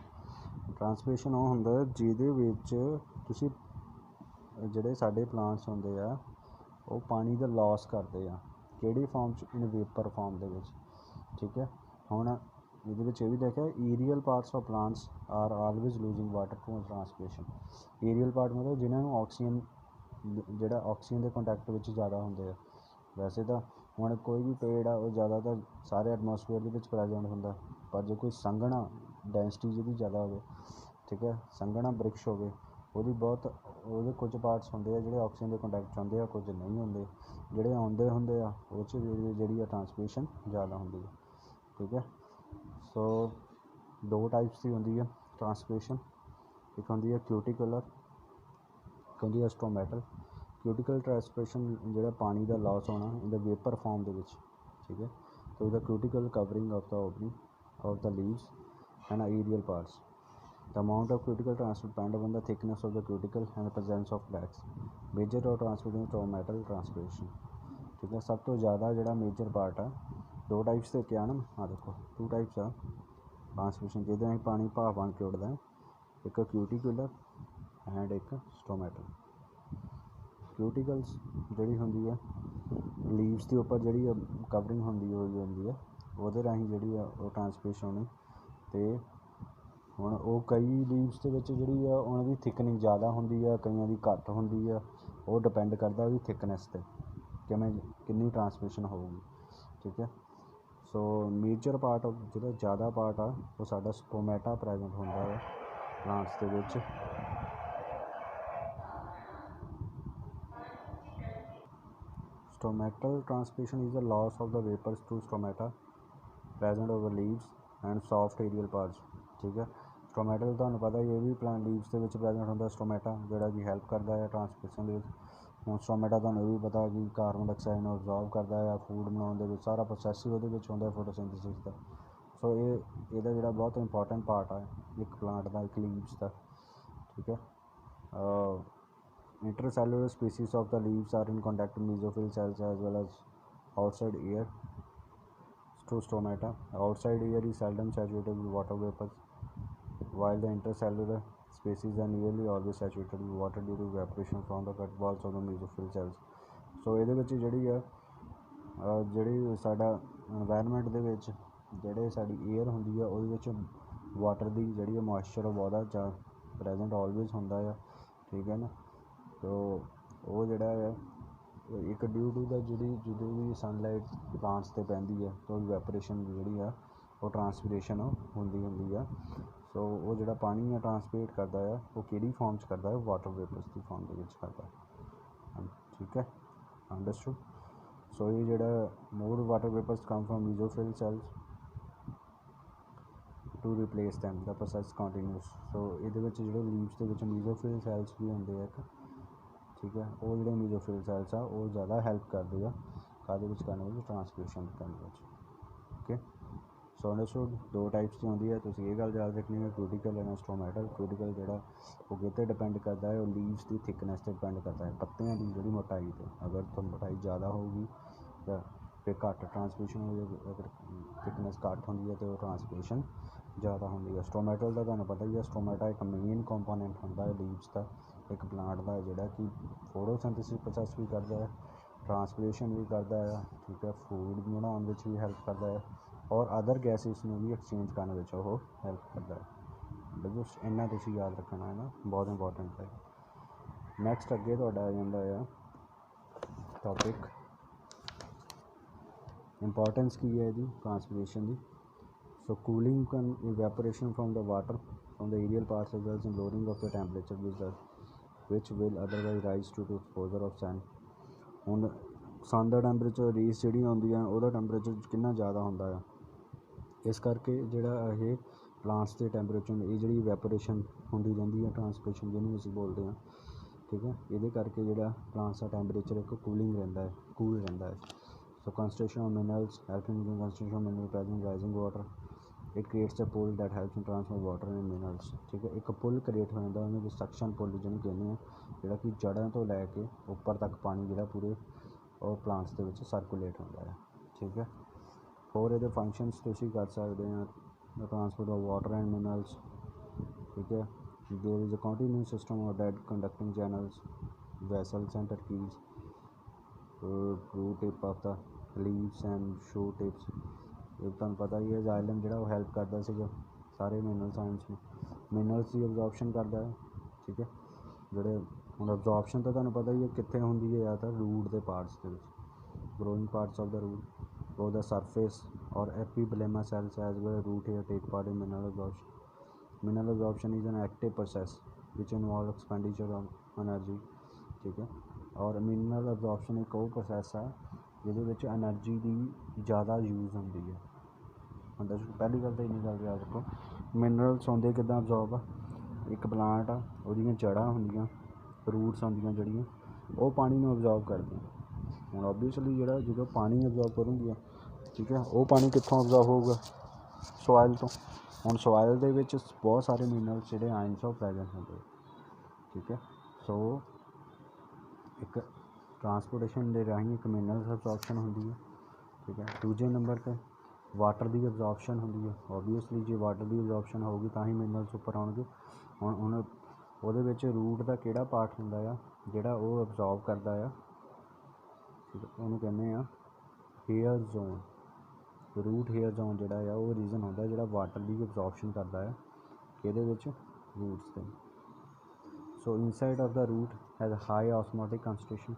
Transpiration ਉਹ ਹੁੰਦਾ ਜਿਹਦੇ ਵਿੱਚ ਤੁਸੀਂ ਜਿਹੜੇ ਸਾਡੇ plants ਹੁੰਦੇ ਆ ਉਹ ਪਾਣੀ ਦਾ ਲਾਸ ਕਰਦੇ ਆ, ਕਿਹੜੀ ਫਾਰਮ 'ਚ? ਇਨ ਵੇਪਰ ਫਾਰਮ ਦੇ ਵਿੱਚ, ਠੀਕ ਹੈ। ਹੁਣ ਇਹਦੇ ਵਿੱਚ ਇਹ ਵੀ ਦੇਖਿਆ aerial parts of plants are always losing water to transpiration. Aerial part ਮਤਲਬ ਜਿਨ੍ਹਾਂ ਨੂੰ ਆਕਸੀਜਨ ਜਿਹੜਾ ਆਕਸੀਜਨ ਦੇ ਕੰਟੈਕਟ ਵਿੱਚ ਜ਼ਿਆਦਾ ਹੁੰਦੇ ਆ। ਵੈਸੇ ਤਾਂ ਹੁਣ ਕੋਈ ਵੀ ਪੇੜ ਆ ਉਹ ਜ਼ਿਆਦਾਤਰ ਸਾਰੇ ਐਟਮੋਸਫੇਅਰ ਦੇ ਵਿੱਚ ਪ੍ਰੈਜੈਂਟ ਹੁੰਦਾ, ਪਰ ਜੇ ਕੋਈ ਸੰਘਣਾ ਡੈਂਸਿਟੀ ਜਿਹਦੀ ਜ਼ਿਆਦਾ ਹੋਵੇ, ਠੀਕ ਹੈ, ਸੰਘਣਾ ਬ੍ਰਿਕਸ਼ ਹੋਵੇ, ਉਹਦੇ ਕੁਝ ਪਾਰਟਸ ਹੁੰਦੇ ਆ ਜਿਹੜੇ ਆਕਸੀਜਨ ਦੇ ਕੰਟੈਕਟ 'ਚ ਹੁੰਦੇ ਆ, ਕੁਝ ਨਹੀਂ ਹੁੰਦੇ। ਜਿਹੜੇ ਆਉਂਦੇ ਹੁੰਦੇ ਆ ਉਹ 'ਚ ਜਿਹੜੀ ਆ ਟਰਾਂਸਪੀਰੇਸ਼ਨ ਜ਼ਿਆਦਾ ਹੁੰਦੀ ਹੈ, ਠੀਕ ਹੈ। ਸੋ 2 ਟਾਈਪਸ ਦੀ ਹੁੰਦੀ ਹੈ ਟਰਾਂਸਪੀਰੇਸ਼ਨ, ਇੱਕ ਹੁੰਦੀ ਹੈ ਕਿਊਟੀਕੁਲਰ, ਇੱਕ ਹੁੰਦੀ ਹੈ ਸਟੋਮੈਟਲ। ਕਿਊਟੀਕਲ ਟਰਾਂਸਪੀਰੇਸ਼ਨ ਜਿਹੜਾ ਪਾਣੀ ਦਾ ਲਾਸ ਹੋਣਾ ਇਹਦਾ ਵੇਪਰ ਫਾਰਮ ਦੇ ਵਿੱਚ, ਠੀਕ ਹੈ। So the cuticle covering of the opening of the leaves and aerial parts. The amount of cuticle transport depends on the thickness of the cuticle and the presence of flax. Major or transmitting stomatal transpiration, ठीक है। सब तो ज़्यादा ਜਿਹੜਾ major part ਆ, 2 types ਦੇ ਕਿਹਾ ਨਾ, ਆ ਦੇਖੋ 2 ਟਾਈਪਸ ਆ ਟਰਾਂਸਪੀਰੇਸ਼ਨ ਜਿਹਦੇ ਨਾਲ ਪਾਣੀ ਭਾਫ ਬਣ ਕੇ ਉੱਡਦਾ, ਇੱਕ ਕਿਊਟੀਕੁਲਰ ਐਂਡ ਇੱਕ ਸਟੋਮੈਟਲ। ਕਿਊਟੀਕਲਸ ਜਿਹੜੀ ਹੁੰਦੀ ਹੈ ਲੀਵਸ ਦੇ ਉੱਪਰ ਜਿਹੜੀ ਕਵਰਿੰਗ ਹੋਈ ਹੁੰਦੀ ਹੈ, ਉਹਦੇ ਰਾਹੀਂ ਜਿਹੜੀ ਆ ਉਹ ਟਰਾਂਸਪੀਰੇਸ਼ਨ ਹੋਣੀ। ਅਤੇ ਹੁਣ ਉਹ ਕਈ ਲੀਵਸ ਦੇ ਵਿੱਚ ਜਿਹੜੀ ਆ ਉਹਨਾਂ ਦੀ ਥਿਕਨਿੰਗ ਜ਼ਿਆਦਾ ਹੁੰਦੀ ਆ, ਕਈਆਂ ਦੀ ਘੱਟ ਹੁੰਦੀ ਆ, ਉਹ ਡਿਪੈਂਡ ਕਰਦਾ ਉਹਦੀ ਥਿਕਨੈਸ 'ਤੇ ਕਿੰਨੀ ਟਰਾਂਸਪੀਰੇਸ਼ਨ ਹੋਊਗੀ, ਠੀਕ ਹੈ। ਸੋ ਮੇਜਰ ਪਾਰਟ ਜਿਹੜਾ ਜ਼ਿਆਦਾ ਪਾਰਟ ਆ ਉਹ ਸਾਡਾ ਸਟੋਮੈਟਾ ਪ੍ਰੈਜੈਂਟ ਹੁੰਦਾ ਹੈ ਪਲਾਂਟਸ ਦੇ ਵਿੱਚ। Stomatal transpiration is the loss of the vapors to stomata present over leaves and soft aerial parts, ठीक है। ਸਟੋਮੈਟਲ ਤੁਹਾਨੂੰ ਪਤਾ ਹੀ ਇਹ ਵੀ ਪਲਾਂਟ ਲੀਵਸ ਦੇ ਵਿੱਚ ਪ੍ਰੈਜੈਂਟ ਹੁੰਦਾ ਸਟੋਮੈਟਾ, ਜਿਹੜਾ ਕਿ ਹੈਲਪ ਕਰਦਾ ਹੈ ਟਰਾਂਸਪੀਰੇਸ਼ਨ ਦੇ ਵਿੱਚ। ਹੁਣ ਸਟੋਮੈਟਾ ਤੁਹਾਨੂੰ ਇਹ ਵੀ ਪਤਾ ਕਿ ਕਾਰਬਨ ਡਾਈਆਕਸਾਈਡ ਨੂੰ ਅਬਜ਼ੋਰਬ ਕਰਦਾ ਹੈ, ਫੂਡ ਬਣਾਉਣ ਦੇ ਵਿੱਚ ਸਾਰਾ ਪ੍ਰੋਸੈਸ ਹੀ ਉਹਦੇ ਵਿੱਚ ਹੁੰਦਾ ਫੋਟੋਸਿੰਥੇਸਿਸ ਦਾ। ਸੋ ਇਹਦਾ ਜਿਹੜਾ ਬਹੁਤ ਇੰਪੋਰਟੈਂਟ ਪਾਰਟ ਆ ਇੱਕ ਪਲਾਂਟ ਦਾ, ਇੱਕ ਲੀਵਸ ਦਾ, ਠੀਕ ਹੈ। Intercellular species of the leaves are in contact with mesophyll cells as well as outside air to stomata. Outside air is seldom saturated with water vapors, while the intercellular species are nearly always saturated with water due to evaporation from the cut walls of the mesophyll cells. So ਇਹਦੇ ਵਿੱਚ ਜਿਹੜੀ ਸਾਡਾ environment ਦੇ ਵਿੱਚ ਜਿਹੜੇ ਸਾਡੀ air ਹੁੰਦੀ ਆ ਉਹਦੇ ਵਿੱਚ ਵਾਟਰ ਦੀ ਜਿਹੜੀ ਮੋਇਸਚਰ ਉਹ ਬਹੁਤ ਪ੍ਰੈਜੈਂਟ ਆਲਵੇਜ਼ ਹੁੰਦਾ ਆ, ਠੀਕ ਹੈ ਨਾ। ਤੋ ਉਹ ਜਿਹੜਾ ਆ ਇੱਕ ਡਿਊ ਟੂ ਦਾ ਜਦੋਂ ਵੀ ਸਨਲਾਈਟ ਪਲਾਂਟਸ 'ਤੇ ਪੈਂਦੀ ਹੈ ਤਾਂ ਇਵੈਪੋਰੇਸ਼ਨ ਜਿਹੜੀ ਆ ਉਹ ਟਰਾਂਸਪੀਰੇਸ਼ਨ ਹੁੰਦੀ ਆ। ਸੋ ਉਹ ਜਿਹੜਾ ਪਾਣੀ ਆ ਟਰਾਂਸਪੀਰੇਟ ਕਰਦਾ ਆ ਉਹ ਕਿਹੜੀ ਫਾਰਮ 'ਚ ਕਰਦਾ ਹੈ, ਵਾਟਰ ਵੇਪਰਸ ਦੀ ਫਾਰਮ ਦੇ ਵਿੱਚ ਕਰਦਾ, ਠੀਕ ਹੈ, ਅੰਡਰਸਟੂਡ। ਸੋ ਇਹ ਜਿਹੜਾ more water vapours come from mesophyll cells to replace them, the process continues. So ਇਹਦੇ ਵਿੱਚ ਜਿਹੜੇ ਲੀਵਸ ਦੇ ਵਿੱਚ ਮੀਜ਼ੋਫਿਲ ਸੈਲਸ ਵੀ ਹੁੰਦੇ ਆ ਇੱਕ, ਠੀਕ ਹੈ। ਉਹ ਜਿਹੜੇ ਮੀਜ਼ੋਫਿਲ ਸੈਲਸ ਆ ਉਹ ਜ਼ਿਆਦਾ ਹੈਲਪ ਕਰਦੇ ਆ ਕਾਹਦੇ ਵਿੱਚ ਕਰਨ ਵਿੱਚ, ਟਰਾਂਸਪੀਰੇਸ਼ਨ ਕਰਨ ਵਿੱਚ, ਓਕੇ। ਸੋ ਅੰਡਰਸਟੂਡ 2 ਟਾਈਪਸ ਦੀ ਹੁੰਦੀ ਹੈ, ਤੁਸੀਂ ਇਹ ਗੱਲ ਯਾਦ ਰੱਖਣੀ ਹੈ, ਕਿਊਟੀਕਲ ਐਂਡ ਸਟੋਮੈਟਲ। ਕਿਊਟੀਕਲ ਜਿਹੜਾ ਉਹ ਕਿਤੇ ਡਿਪੈਂਡ ਕਰਦਾ ਹੈ, ਉਹ ਲੀਵਸ ਦੀ ਥਿਕਨੈਸ 'ਤੇ ਡਿਪੈਂਡ ਕਰਦਾ ਹੈ, ਪੱਤਿਆਂ ਦੀ ਜਿਹੜੀ ਮੋਟਾਈ 'ਤੇ। ਅਗਰ ਮੋਟਾਈ ਜ਼ਿਆਦਾ ਹੋਊਗੀ ਤਾਂ ਫਿਰ ਘੱਟ ਟਰਾਂਸਪੀਰੇਸ਼ਨ ਹੋ ਜਾਏਗੀ, ਅਗਰ ਥਿਕਨੈਸ ਘੱਟ ਹੁੰਦੀ ਹੈ ਤਾਂ ਉਹ ਟਰਾਂਸਪੀਰੇਸ਼ਨ ਜ਼ਿਆਦਾ ਹੁੰਦੀ ਹੈ। ਸਟੋਮੈਟਲ ਦਾ ਤੁਹਾਨੂੰ ਪਤਾ ਹੀ ਹੈ, ਸਟੋਮੈਟਾ ਇੱਕ ਮੇਨ ਕੰਪੋਨੈਂਟ ਹੁੰਦਾ ਹੈ ਲੀਵਸ ਦਾ, ਇੱਕ ਪਲਾਂਟ ਦਾ, ਜਿਹੜਾ ਕਿ ਫੋਟੋਸਿੰਥੇਸਿਸ ਪ੍ਰੋਸੈਸ ਵੀ ਕਰਦਾ ਹੈ, ਟਰਾਂਸਪੀਰੇਸ਼ਨ ਵੀ ਕਰਦਾ ਹੈ, ਠੀਕ ਹੈ, ਫੂਡ ਬਣਾਉਣ ਵਿੱਚ ਵੀ ਹੈਲਪ ਕਰਦਾ ਹੈ, ਔਰ ਅਦਰ ਗੈਸਿਸ ਨੂੰ ਵੀ ਐਕਸਚੇਂਜ ਕਰਨ ਵਿੱਚ ਉਹ ਹੈਲਪ ਕਰਦਾ ਹੈ। ਬਸ ਇੰਨਾ ਤੁਸੀਂ ਯਾਦ ਰੱਖਣਾ ਹੈ ਨਾ, ਬਹੁਤ ਇੰਪੋਰਟੈਂਟ ਹੈ। ਨੈਕਸਟ ਅੱਗੇ ਤੁਹਾਡਾ ਆ ਜਾਂਦਾ ਆ ਟੋਪਿਕ ਇੰਪੋਰਟੈਂਸ ਕੀ ਹੈ ਇਹਦੀ ਟਰਾਂਸਪੀਰੇਸ਼ਨ ਦੀ। So cooling can evaporation from the water from the aerial parts results in lowering of the temperature which will otherwise rise due to exposure of sun। ਹੁਣ ਸਨ ਦਾ ਟੈਂਪਰੇਚਰ, ਰੇਸ ਜਿਹੜੀਆਂ ਹੁੰਦੀਆਂ ਉਹਦਾ temperature ਕਿੰਨਾ ਜ਼ਿਆਦਾ ਹੁੰਦਾ ਆ, ਇਸ ਕਰਕੇ ਜਿਹੜਾ ਇਹ ਪਲਾਂਟਸ ਦੇ ਟੈਂਪਰੇਚਰ ਇਹ ਜਿਹੜੀ ਇਵੈਪੋਰੇਸ਼ਨ ਹੁੰਦੀ ਰਹਿੰਦੀ ਹੈ, ਟਰਾਂਸਪੀਰੇਸ਼ਨ ਜਿਹਨੂੰ ਅਸੀਂ ਬੋਲਦੇ ਹਾਂ, ਠੀਕ ਹੈ। ਇਹਦੇ ਕਰਕੇ ਜਿਹੜਾ ਪਲਾਂਟਸ ਦਾ ਟੈਂਪਰੇਚਰ ਇੱਕ ਕੂਲ ਰਹਿੰਦਾ ਹੈ। So concentration of minerals helping in concentration of mineral present rising water, it creates a pull that helps in transfer water and minerals, ਠੀਕ ਹੈ। ਇੱਕ ਪੁੱਲ ਕ੍ਰੀਏਟ ਹੋ ਜਾਂਦਾ, ਉਹਨੂੰ ਸਕਸ਼ਨ ਪੁੱਲ ਜਿਹਨੂੰ ਕਹਿੰਦੇ ਹਾਂ, ਜਿਹੜਾ ਕਿ ਜੜ੍ਹਾਂ ਤੋਂ ਲੈ ਕੇ ਉੱਪਰ ਤੱਕ ਪਾਣੀ ਜਿਹੜਾ ਪੂਰੇ ਉਹ ਪਲਾਂਟਸ ਦੇ ਵਿੱਚ ਸਰਕੂਲੇਟ ਹੁੰਦਾ ਹੈ, ਠੀਕ ਹੈ। ਹੋਰ ਇਹਦੇ ਫੰਕਸ਼ਨਸ ਤੁਸੀਂ ਕਰ ਸਕਦੇ ਹਾਂ, transport of water and minerals, ਠੀਕ ਹੈ। There is a continuous system of dead conducting channels, vessels and turkeys, root tip of the leaves and shoot tips, ਇਹ ਤੁਹਾਨੂੰ ਪਤਾ ਹੀ ਹੈ ਜ਼ਾइलम ਜਿਹੜਾ ਉਹ ਹੈਲਪ ਕਰਦਾ ਸੀਗਾ ਸਾਰੇ ਮਿਨਰਲ ਸਾਇੰਸ ਨੂੰ, ਮਿਨਰਲਸ ਦੀ ਅਬਜ਼ੋਰਪਸ਼ਨ ਕਰਦਾ ਹੈ। ਠੀਕ ਹੈ, ਜਿਹੜੇ ਹੁਣ ਅਬਜ਼ੋਰਪਸ਼ਨ ਤਾਂ ਤੁਹਾਨੂੰ ਪਤਾ ਹੀ ਹੈ ਕਿੱਥੇ ਹੁੰਦੀ ਹੈ, ਜਾਂ ਤਾਂ ਰੂਟ ਦੇ ਪਾਰਟਸ ਦੇ ਵਿੱਚ, growing parts of the root or the surface or epiblema cells as well root hair take part in mineral absorption. Mineral absorption is an active process which involves expenditure of energy। ठीक है, और mineral absorption एक और process है ਜਿਹਦੇ ਵਿੱਚ energy ਦੀ ज़्यादा use ਹੁੰਦੀ ਹੈ। ਹੁੰਦਾ ਪਹਿਲੀ ਗੱਲ ਤਾਂ ਇੰਨੀ ਗੱਲ ਯਾਦ ਰੱਖੋ, ਮਿਨਰਲਸ ਹੁੰਦੇ ਕਿੱਦਾਂ ਅਬਜ਼ੋਰਬ ਆ, ਇੱਕ ਪਲਾਂਟ ਆ ਉਹਦੀਆਂ ਜੜ੍ਹਾਂ ਹੁੰਦੀਆਂ, ਰੂਟਸ ਹੁੰਦੀਆਂ ਜਿਹੜੀਆਂ, ਉਹ ਪਾਣੀ ਨੂੰ ਅਬਜ਼ੋਰਬ ਕਰਦੀਆਂ। ਹੁਣ ਓਬਵੀਅਸਲੀ ਜਿਹੜਾ ਜਦੋਂ ਪਾਣੀ ਅਬਜ਼ੋਰਬ ਕਰੂੰਗੀਆਂ, ਠੀਕ ਹੈ, ਉਹ ਪਾਣੀ ਕਿੱਥੋਂ ਅਬਜ਼ੋਰਬ ਹੋਊਗਾ, ਸੋਇਲ ਤੋਂ। ਹੁਣ ਸੋਇਲ ਦੇ ਵਿੱਚ ਬਹੁਤ ਸਾਰੇ ਮਿਨਰਲਸ ਜਿਹੜੇ ਆਇਨਸ ਆਫ ਪ੍ਰੈਜੈਂਟ ਹੁੰਦੇ। ਠੀਕ ਹੈ, ਸੋ ਇੱਕ ਟਰਾਂਸਪੋਰਟੇਸ਼ਨ ਦੇ ਰਾਹੀਂ ਇੱਕ ਮਿਨਰਲਸ ਅਬਜ਼ੋਰਪਸ਼ਨ ਹੁੰਦੀ ਹੈ। ਠੀਕ ਹੈ, ਦੂਜੇ ਨੰਬਰ 'ਤੇ ਵਾਟਰ ਦੀ ਅਬਜ਼ੋਰਪਸ਼ਨ ਹੁੰਦੀ ਹੈ। ਓਬਵੀਅਸਲੀ ਜੇ ਵਾਟਰ ਦੀ ਅਬਜ਼ੋਰਪਸ਼ਨ ਹੋਊਗੀ ਤਾਂ ਹੀ ਮਿਨਰਲਸ ਉੱਪਰ ਆਉਣਗੇ। ਹੁਣ ਉਹਦੇ ਵਿੱਚ ਰੂਟ ਦਾ ਕਿਹੜਾ ਪਾਰਟ ਹੁੰਦਾ ਆ ਜਿਹੜਾ ਉਹ ਅਬਜ਼ੋਰਬ ਕਰਦਾ ਆ, ਠੀਕ ਹੈ, ਉਹਨੂੰ ਕਹਿੰਦੇ ਆ hair zone. Root hair zone ਜਿਹੜਾ ਆ ਉਹ ਰੀਜ਼ਨ ਹੁੰਦਾ ਜਿਹੜਾ ਵਾਟਰ ਦੀ ਅਬਜ਼ੋਰਪਸ਼ਨ ਕਰਦਾ ਆ ਇਹਦੇ ਵਿੱਚ, ਰੂਟਸ 'ਤੇ। So inside of the root has high osmotic concentration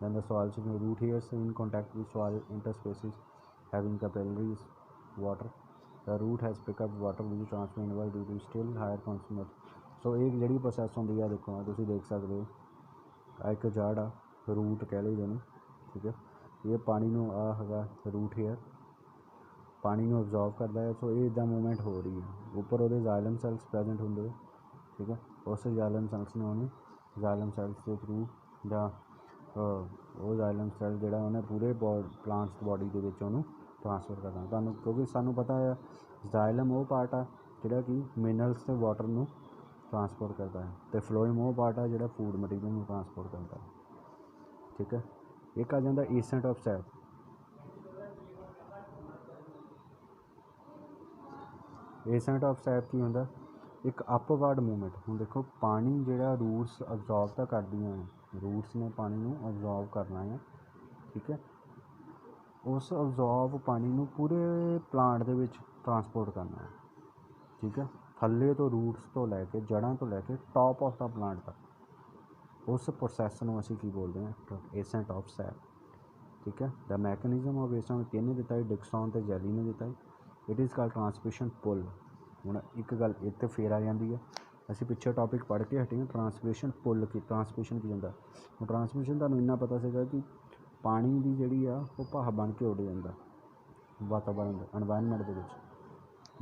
then the soils of the root hairs in contact with soil interspaces having capillaries water, the root has picked up water which is transferable due to still higher concentration। ਸੋ ਇਹ ਜਿਹੜੀ process ਹੁੰਦੀ ਆ, ਦੇਖੋ ਤੁਸੀਂ ਦੇਖ ਸਕਦੇ ਹੋ ਆ ਇੱਕ ਜੜ ਆ, ਰੂਟ ਕਹਿ ਲਈਏ ਇਹਨੂੰ। ਠੀਕ ਹੈ, ਇਹ ਪਾਣੀ ਨੂੰ ਆ ਹੈਗਾ ਰੂਟ ਹੇਅਰ, ਪਾਣੀ ਨੂੰ ਅਬਜ਼ੋਰਬ ਕਰਦਾ ਹੈ। ਸੋ ਇਹ ਇੱਦਾਂ ਮੂਵਮੈਂਟ ਹੋ ਰਹੀ ਹੈ, ਉੱਪਰ ਉਹਦੇ ਜ਼ਾइलम ਸੈਲਸ ਪ੍ਰੈਜੈਂਟ ਹੁੰਦੇ। ਠੀਕ ਹੈ, ਉਸ ਜ਼ਾइलम ਸੈਲਸ ਨੇ ਉਹਨੂੰ ਜ਼ਾइलम ਸੈਲਸ ਦੇ ਥਰੂ ਜਾਂ ਉਹ ਜ਼ਾइलम ਸੈਲ ਜਿਹੜਾ ਉਹਨੇ ਪੂਰੇ ਪਲਾਂਟਸ ਬੋਡੀ ਦੇ ਵਿੱਚ ਉਹਨੂੰ ਟ੍ਰਾਂਸਫਰ ਕਰਨਾ ਤੁਹਾਨੂੰ, ਕਿਉਂਕਿ ਸਾਨੂੰ ਪਤਾ ਹੈ ਜ਼ਾइलम ਉਹ ਪਾਰਟ ਆ ਜਿਹੜਾ ਕਿ ਮਿਨਰਲਸ ਅਤੇ ਵਾਟਰ ਨੂੰ ਟ੍ਰਾਂਸਪੋਰਟ ਕਰਦਾ ਹੈ, ਅਤੇ ਫਲੋਇਮ ਉਹ ਪਾਰਟ ਆ ਜਿਹੜਾ ਫੂਡ ਮਟੀਰੀਅਲ ਨੂੰ ਟ੍ਰਾਂਸਪੋਰਟ ਕਰਦਾ ਹੈ। ਠੀਕ ਹੈ, ਇੱਕ ਆ ਜਾਂਦਾ accent of sap. Accent of sap ਕੀ ਹੁੰਦਾ, ਇੱਕ ਅਪਵਰਡ ਮੂਵਮੈਂਟ। ਹੁਣ ਦੇਖੋ ਪਾਣੀ ਜਿਹੜਾ ਰੂਟਸ ਅਬਜ਼ੋਰਬ ਤਾਂ ਕਰਦੀਆਂ ਹੈ, ਰੂਟਸ ਨੇ ਪਾਣੀ ਨੂੰ ਅਬਜ਼ੋਰਬ ਕਰਨਾ ਹੈ। ਠੀਕ ਹੈ, ਉਸ ਅਬਜ਼ੋਰਬ ਪਾਣੀ ਨੂੰ ਪੂਰੇ ਪਲਾਂਟ ਦੇ ਵਿੱਚ ਟਰਾਂਸਪੋਰਟ ਕਰਨਾ ਹੈ। ਠੀਕ ਹੈ, ਥੱਲੇ ਤੋਂ ਰੂਟਸ ਤੋਂ ਲੈ ਕੇ ਜੜ੍ਹਾਂ ਤੋਂ ਲੈ ਕੇ ਟੌਪ ਆਫ ਦਾ ਪਲਾਂਟ ਤੱਕ, ਉਸ ਪ੍ਰੋਸੈਸ ਨੂੰ ਅਸੀਂ ਕੀ ਬੋਲਦੇ ਹਾਂ, ਏਸੈਂਟ ਆਫ ਸੈਪ। ਠੀਕ ਹੈ, ਦਾ ਮੈਕੈਨਿਜ਼ਮ ਆਫ ਏਸੈਂਟ ਕਿਹਨੇ ਦਿੱਤਾ ਹੈ, ਡਿਕਸਨ ਅਤੇ ਜੈਲੀ ਨੇ ਦਿੱਤਾ ਹੈ। ਇਟ ਇਜ਼ ਕਾਲਡ ਟਰਾਂਸਮਿਸ਼ਨ ਪੁੱਲ। ਹੁਣ ਇੱਕ ਗੱਲ ਇੱਥੇ ਫੇਰ ਆ ਜਾਂਦੀ ਹੈ, ਅਸੀਂ ਪਿੱਛੇ ਟੌਪਿਕ ਪੜ੍ਹ ਕੇ ਹਟੇ ਹਾਂ ਟਰਾਂਸਮਿਸ਼ਨ ਪੁੱਲ ਕੀ, ਟਰਾਂਸਮਿਸ਼ਨ ਕੀ ਹੁੰਦਾ। ਹੁਣ ਟਰਾਂਸਮਿਸ਼ਨ ਤੁਹਾਨੂੰ ਇੰਨਾ ਪਤਾ ਸੀਗਾ ਕਿ ਪਾਣੀ ਦੀ ਜਿਹੜੀ ਆ ਉਹ ਭਾਫ ਬਣ ਕੇ ਉੱਡ ਜਾਂਦਾ ਵਾਤਾਵਰਨ ਦੇ ਐਨਵਾਇਰਨਮੈਂਟ ਦੇ ਵਿੱਚ।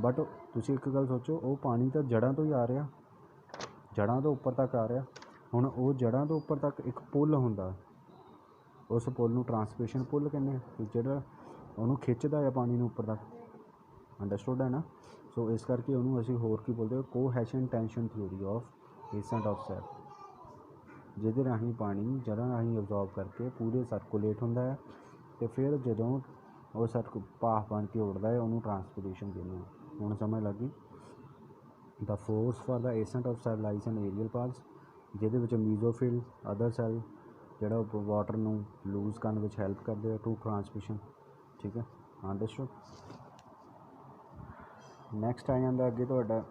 ਬਟ ਤੁਸੀਂ ਇੱਕ ਗੱਲ ਸੋਚੋ, ਉਹ ਪਾਣੀ ਤਾਂ ਜੜ੍ਹਾਂ ਤੋਂ ਹੀ ਆ ਰਿਹਾ, ਜੜ੍ਹਾਂ ਤੋਂ ਉੱਪਰ ਤੱਕ ਆ ਰਿਹਾ। ਹੁਣ ਉਹ ਜੜ੍ਹਾਂ ਤੋਂ ਉੱਪਰ ਤੱਕ ਇੱਕ ਪੁੱਲ ਹੁੰਦਾ, ਉਸ ਪੁੱਲ ਨੂੰ ਟਰਾਂਸਮਿਸ਼ਨ ਪੁੱਲ ਕਹਿੰਦੇ ਆ, ਜਿਹੜਾ ਉਹਨੂੰ ਖਿੱਚਦਾ ਹੈ ਪਾਣੀ ਨੂੰ ਉੱਪਰ ਤੱਕ। ਅੰਡਰਸਟੂਡ ਹੈ ਨਾ। ਸੋ ਇਸ ਕਰਕੇ ਉਹਨੂੰ ਅਸੀਂ ਹੋਰ ਕੀ ਬੋਲਦੇ ਹਾਂ, cohesion tension theory of ascent of sap, ਜਿਹਦੇ ਰਾਹੀਂ ਪਾਣੀ ਜੜ੍ਹਾਂ ਰਾਹੀਂ ਅਬਜ਼ੋਰਬ ਕਰਕੇ ਪੂਰੇ ਸਰਕੂਲੇਟ ਹੁੰਦਾ ਹੈ, ਅਤੇ ਫਿਰ ਜਦੋਂ ਉਹ ਭਾਫ ਬਣ ਕੇ ਉੱਡਦਾ ਹੈ ਉਹਨੂੰ ਟਰਾਂਸਪੀਰੇਸ਼ਨ ਕਹਿੰਦੇ ਹਾਂ। ਹੁਣ ਸਮਝ ਲੱਗ ਗਈ। The force for the ascent of cell lies in aerial parts, ਜਿਹਦੇ ਵਿੱਚ ਮੀਜ਼ੋਫਿਲ ਅਦਰ ਸੈਲ ਜਿਹੜਾ ਵਾਟਰ ਨੂੰ ਲੂਜ਼ ਕਰਨ ਵਿੱਚ ਹੈਲਪ ਕਰਦੇ ਆ ਟੂ ਟਰਾਂਸਮਿਸ਼ਨ। ਠੀਕ ਹੈ, ਅੰਡਰਸਟੂਡ। ਨੈਕਸਟ ਆ ਜਾਂਦਾ ਅੱਗੇ ਤੁਹਾਡਾ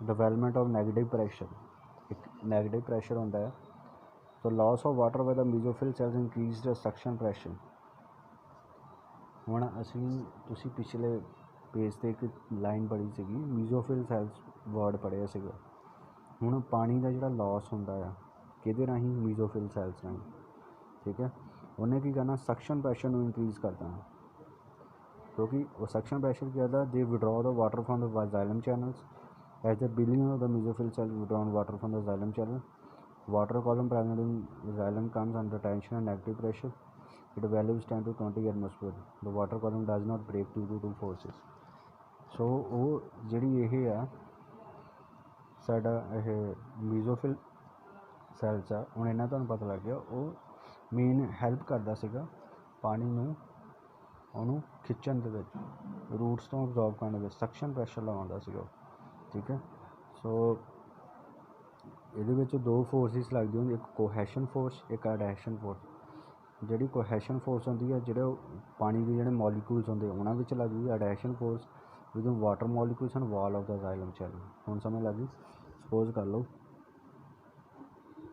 ਡਿਵੈਲਪਮੈਂਟ ਆਫ ਨੈਗੇਟਿਵ ਪ੍ਰੈਸ਼ਰ। ਇੱਕ ਨੈਗੇਟਿਵ ਪ੍ਰੈਸ਼ਰ ਹੁੰਦਾ ਹੈ, so loss of water by the mesophyll cells increase the suction pressure. ਹੁਣ ਤੁਸੀਂ ਪਿਛਲੇ ਪੇਜ 'ਤੇ ਇੱਕ ਲਾਈਨ ਪੜ੍ਹੀ ਸੀਗੀ, ਮੀਜ਼ੋਫਿਲ ਸੈਲਸ ਵਰਡ ਪੜ੍ਹਿਆ ਸੀਗਾ। ਹੁਣ ਪਾਣੀ ਦਾ ਜਿਹੜਾ ਲਾਸ ਹੁੰਦਾ ਆ ਕਿਹਦੇ ਰਾਹੀਂ, ਮੀਜ਼ੋਫਿਲ ਸੈਲਸ ਰਾਹੀਂ। ਠੀਕ ਹੈ, ਉਹਨੇ ਕੀ ਕਰਨਾ, ਸਕਸ਼ਨ ਪ੍ਰੈਸ਼ਰ ਨੂੰ ਇਨਕਰੀਜ਼ ਕਰ ਦੇਣਾ, ਕਿਉਂਕਿ ਉਹ ਸਕਸ਼ਨ ਪ੍ਰੈਸ਼ਰ ਕੀ ਕਰਦਾ, they withdraw the water from the xylem channels as the billion of the mesophyll cell withdrawn water from the xylem channel. Water column present in xylem comes under tension and negative pressure. It values 10 to 20 atmosphere. The water column does not break due to two forces. ਸੋ ਉਹ ਜਿਹੜੀ ਇਹ ਆ ਸਾਡਾ ਇਹ ਮੀਜ਼ੋਫਿਲ cells ਆ, ਹੁਣ ਇਹਨਾਂ ਤੁਹਾਨੂੰ ਪਤਾ ਲੱਗ ਗਿਆ, ਉਹ ਮੇਨ ਹੈਲਪ ਕਰਦਾ ਸੀਗਾ ਪਾਣੀ ਨੂੰ ਉਹਨੂੰ ਖਿੱਚਣ ਦੇ ਵਿੱਚ, ਰੂਟਸ ਤੋਂ ਅਬਜ਼ੋਰਬ ਕਰਨ ਦੇ ਵਿੱਚ, ਸਕਸ਼ਨ ਪ੍ਰੈਸ਼ਰ ਲਗਾਉਂਦਾ ਸੀਗਾ। ਠੀਕ ਹੈ, ਸੋ ਇਹਦੇ ਵਿੱਚ ਦੋ ਫੋਰਸਿਸ ਲੱਗਦੀਆਂ ਹੁੰਦੀਆਂ, ਇੱਕ ਕੋਹੈਸ਼ਨ ਫੋਰਸ, ਇੱਕ ਅਡੈਸ਼ਨ ਫੋਰਸ। ਜਿਹੜੀ ਕੋਹੈਸ਼ਨ ਫੋਰਸ ਹੁੰਦੀ ਹੈ, ਜਿਹੜੇ ਪਾਣੀ ਦੇ ਜਿਹੜੇ ਮੋਲੀਕੂਲਸ ਹੁੰਦੇ ਉਹਨਾਂ ਵਿੱਚ ਲੱਗਦੀ ਹੈ। Adhesion force within water molecules and wall of the xylem cell. ਹੁਣ ਸਮਝ ਲੱਗ ਗਈ। ਸਪੋਜ਼ ਕਰ ਲਓ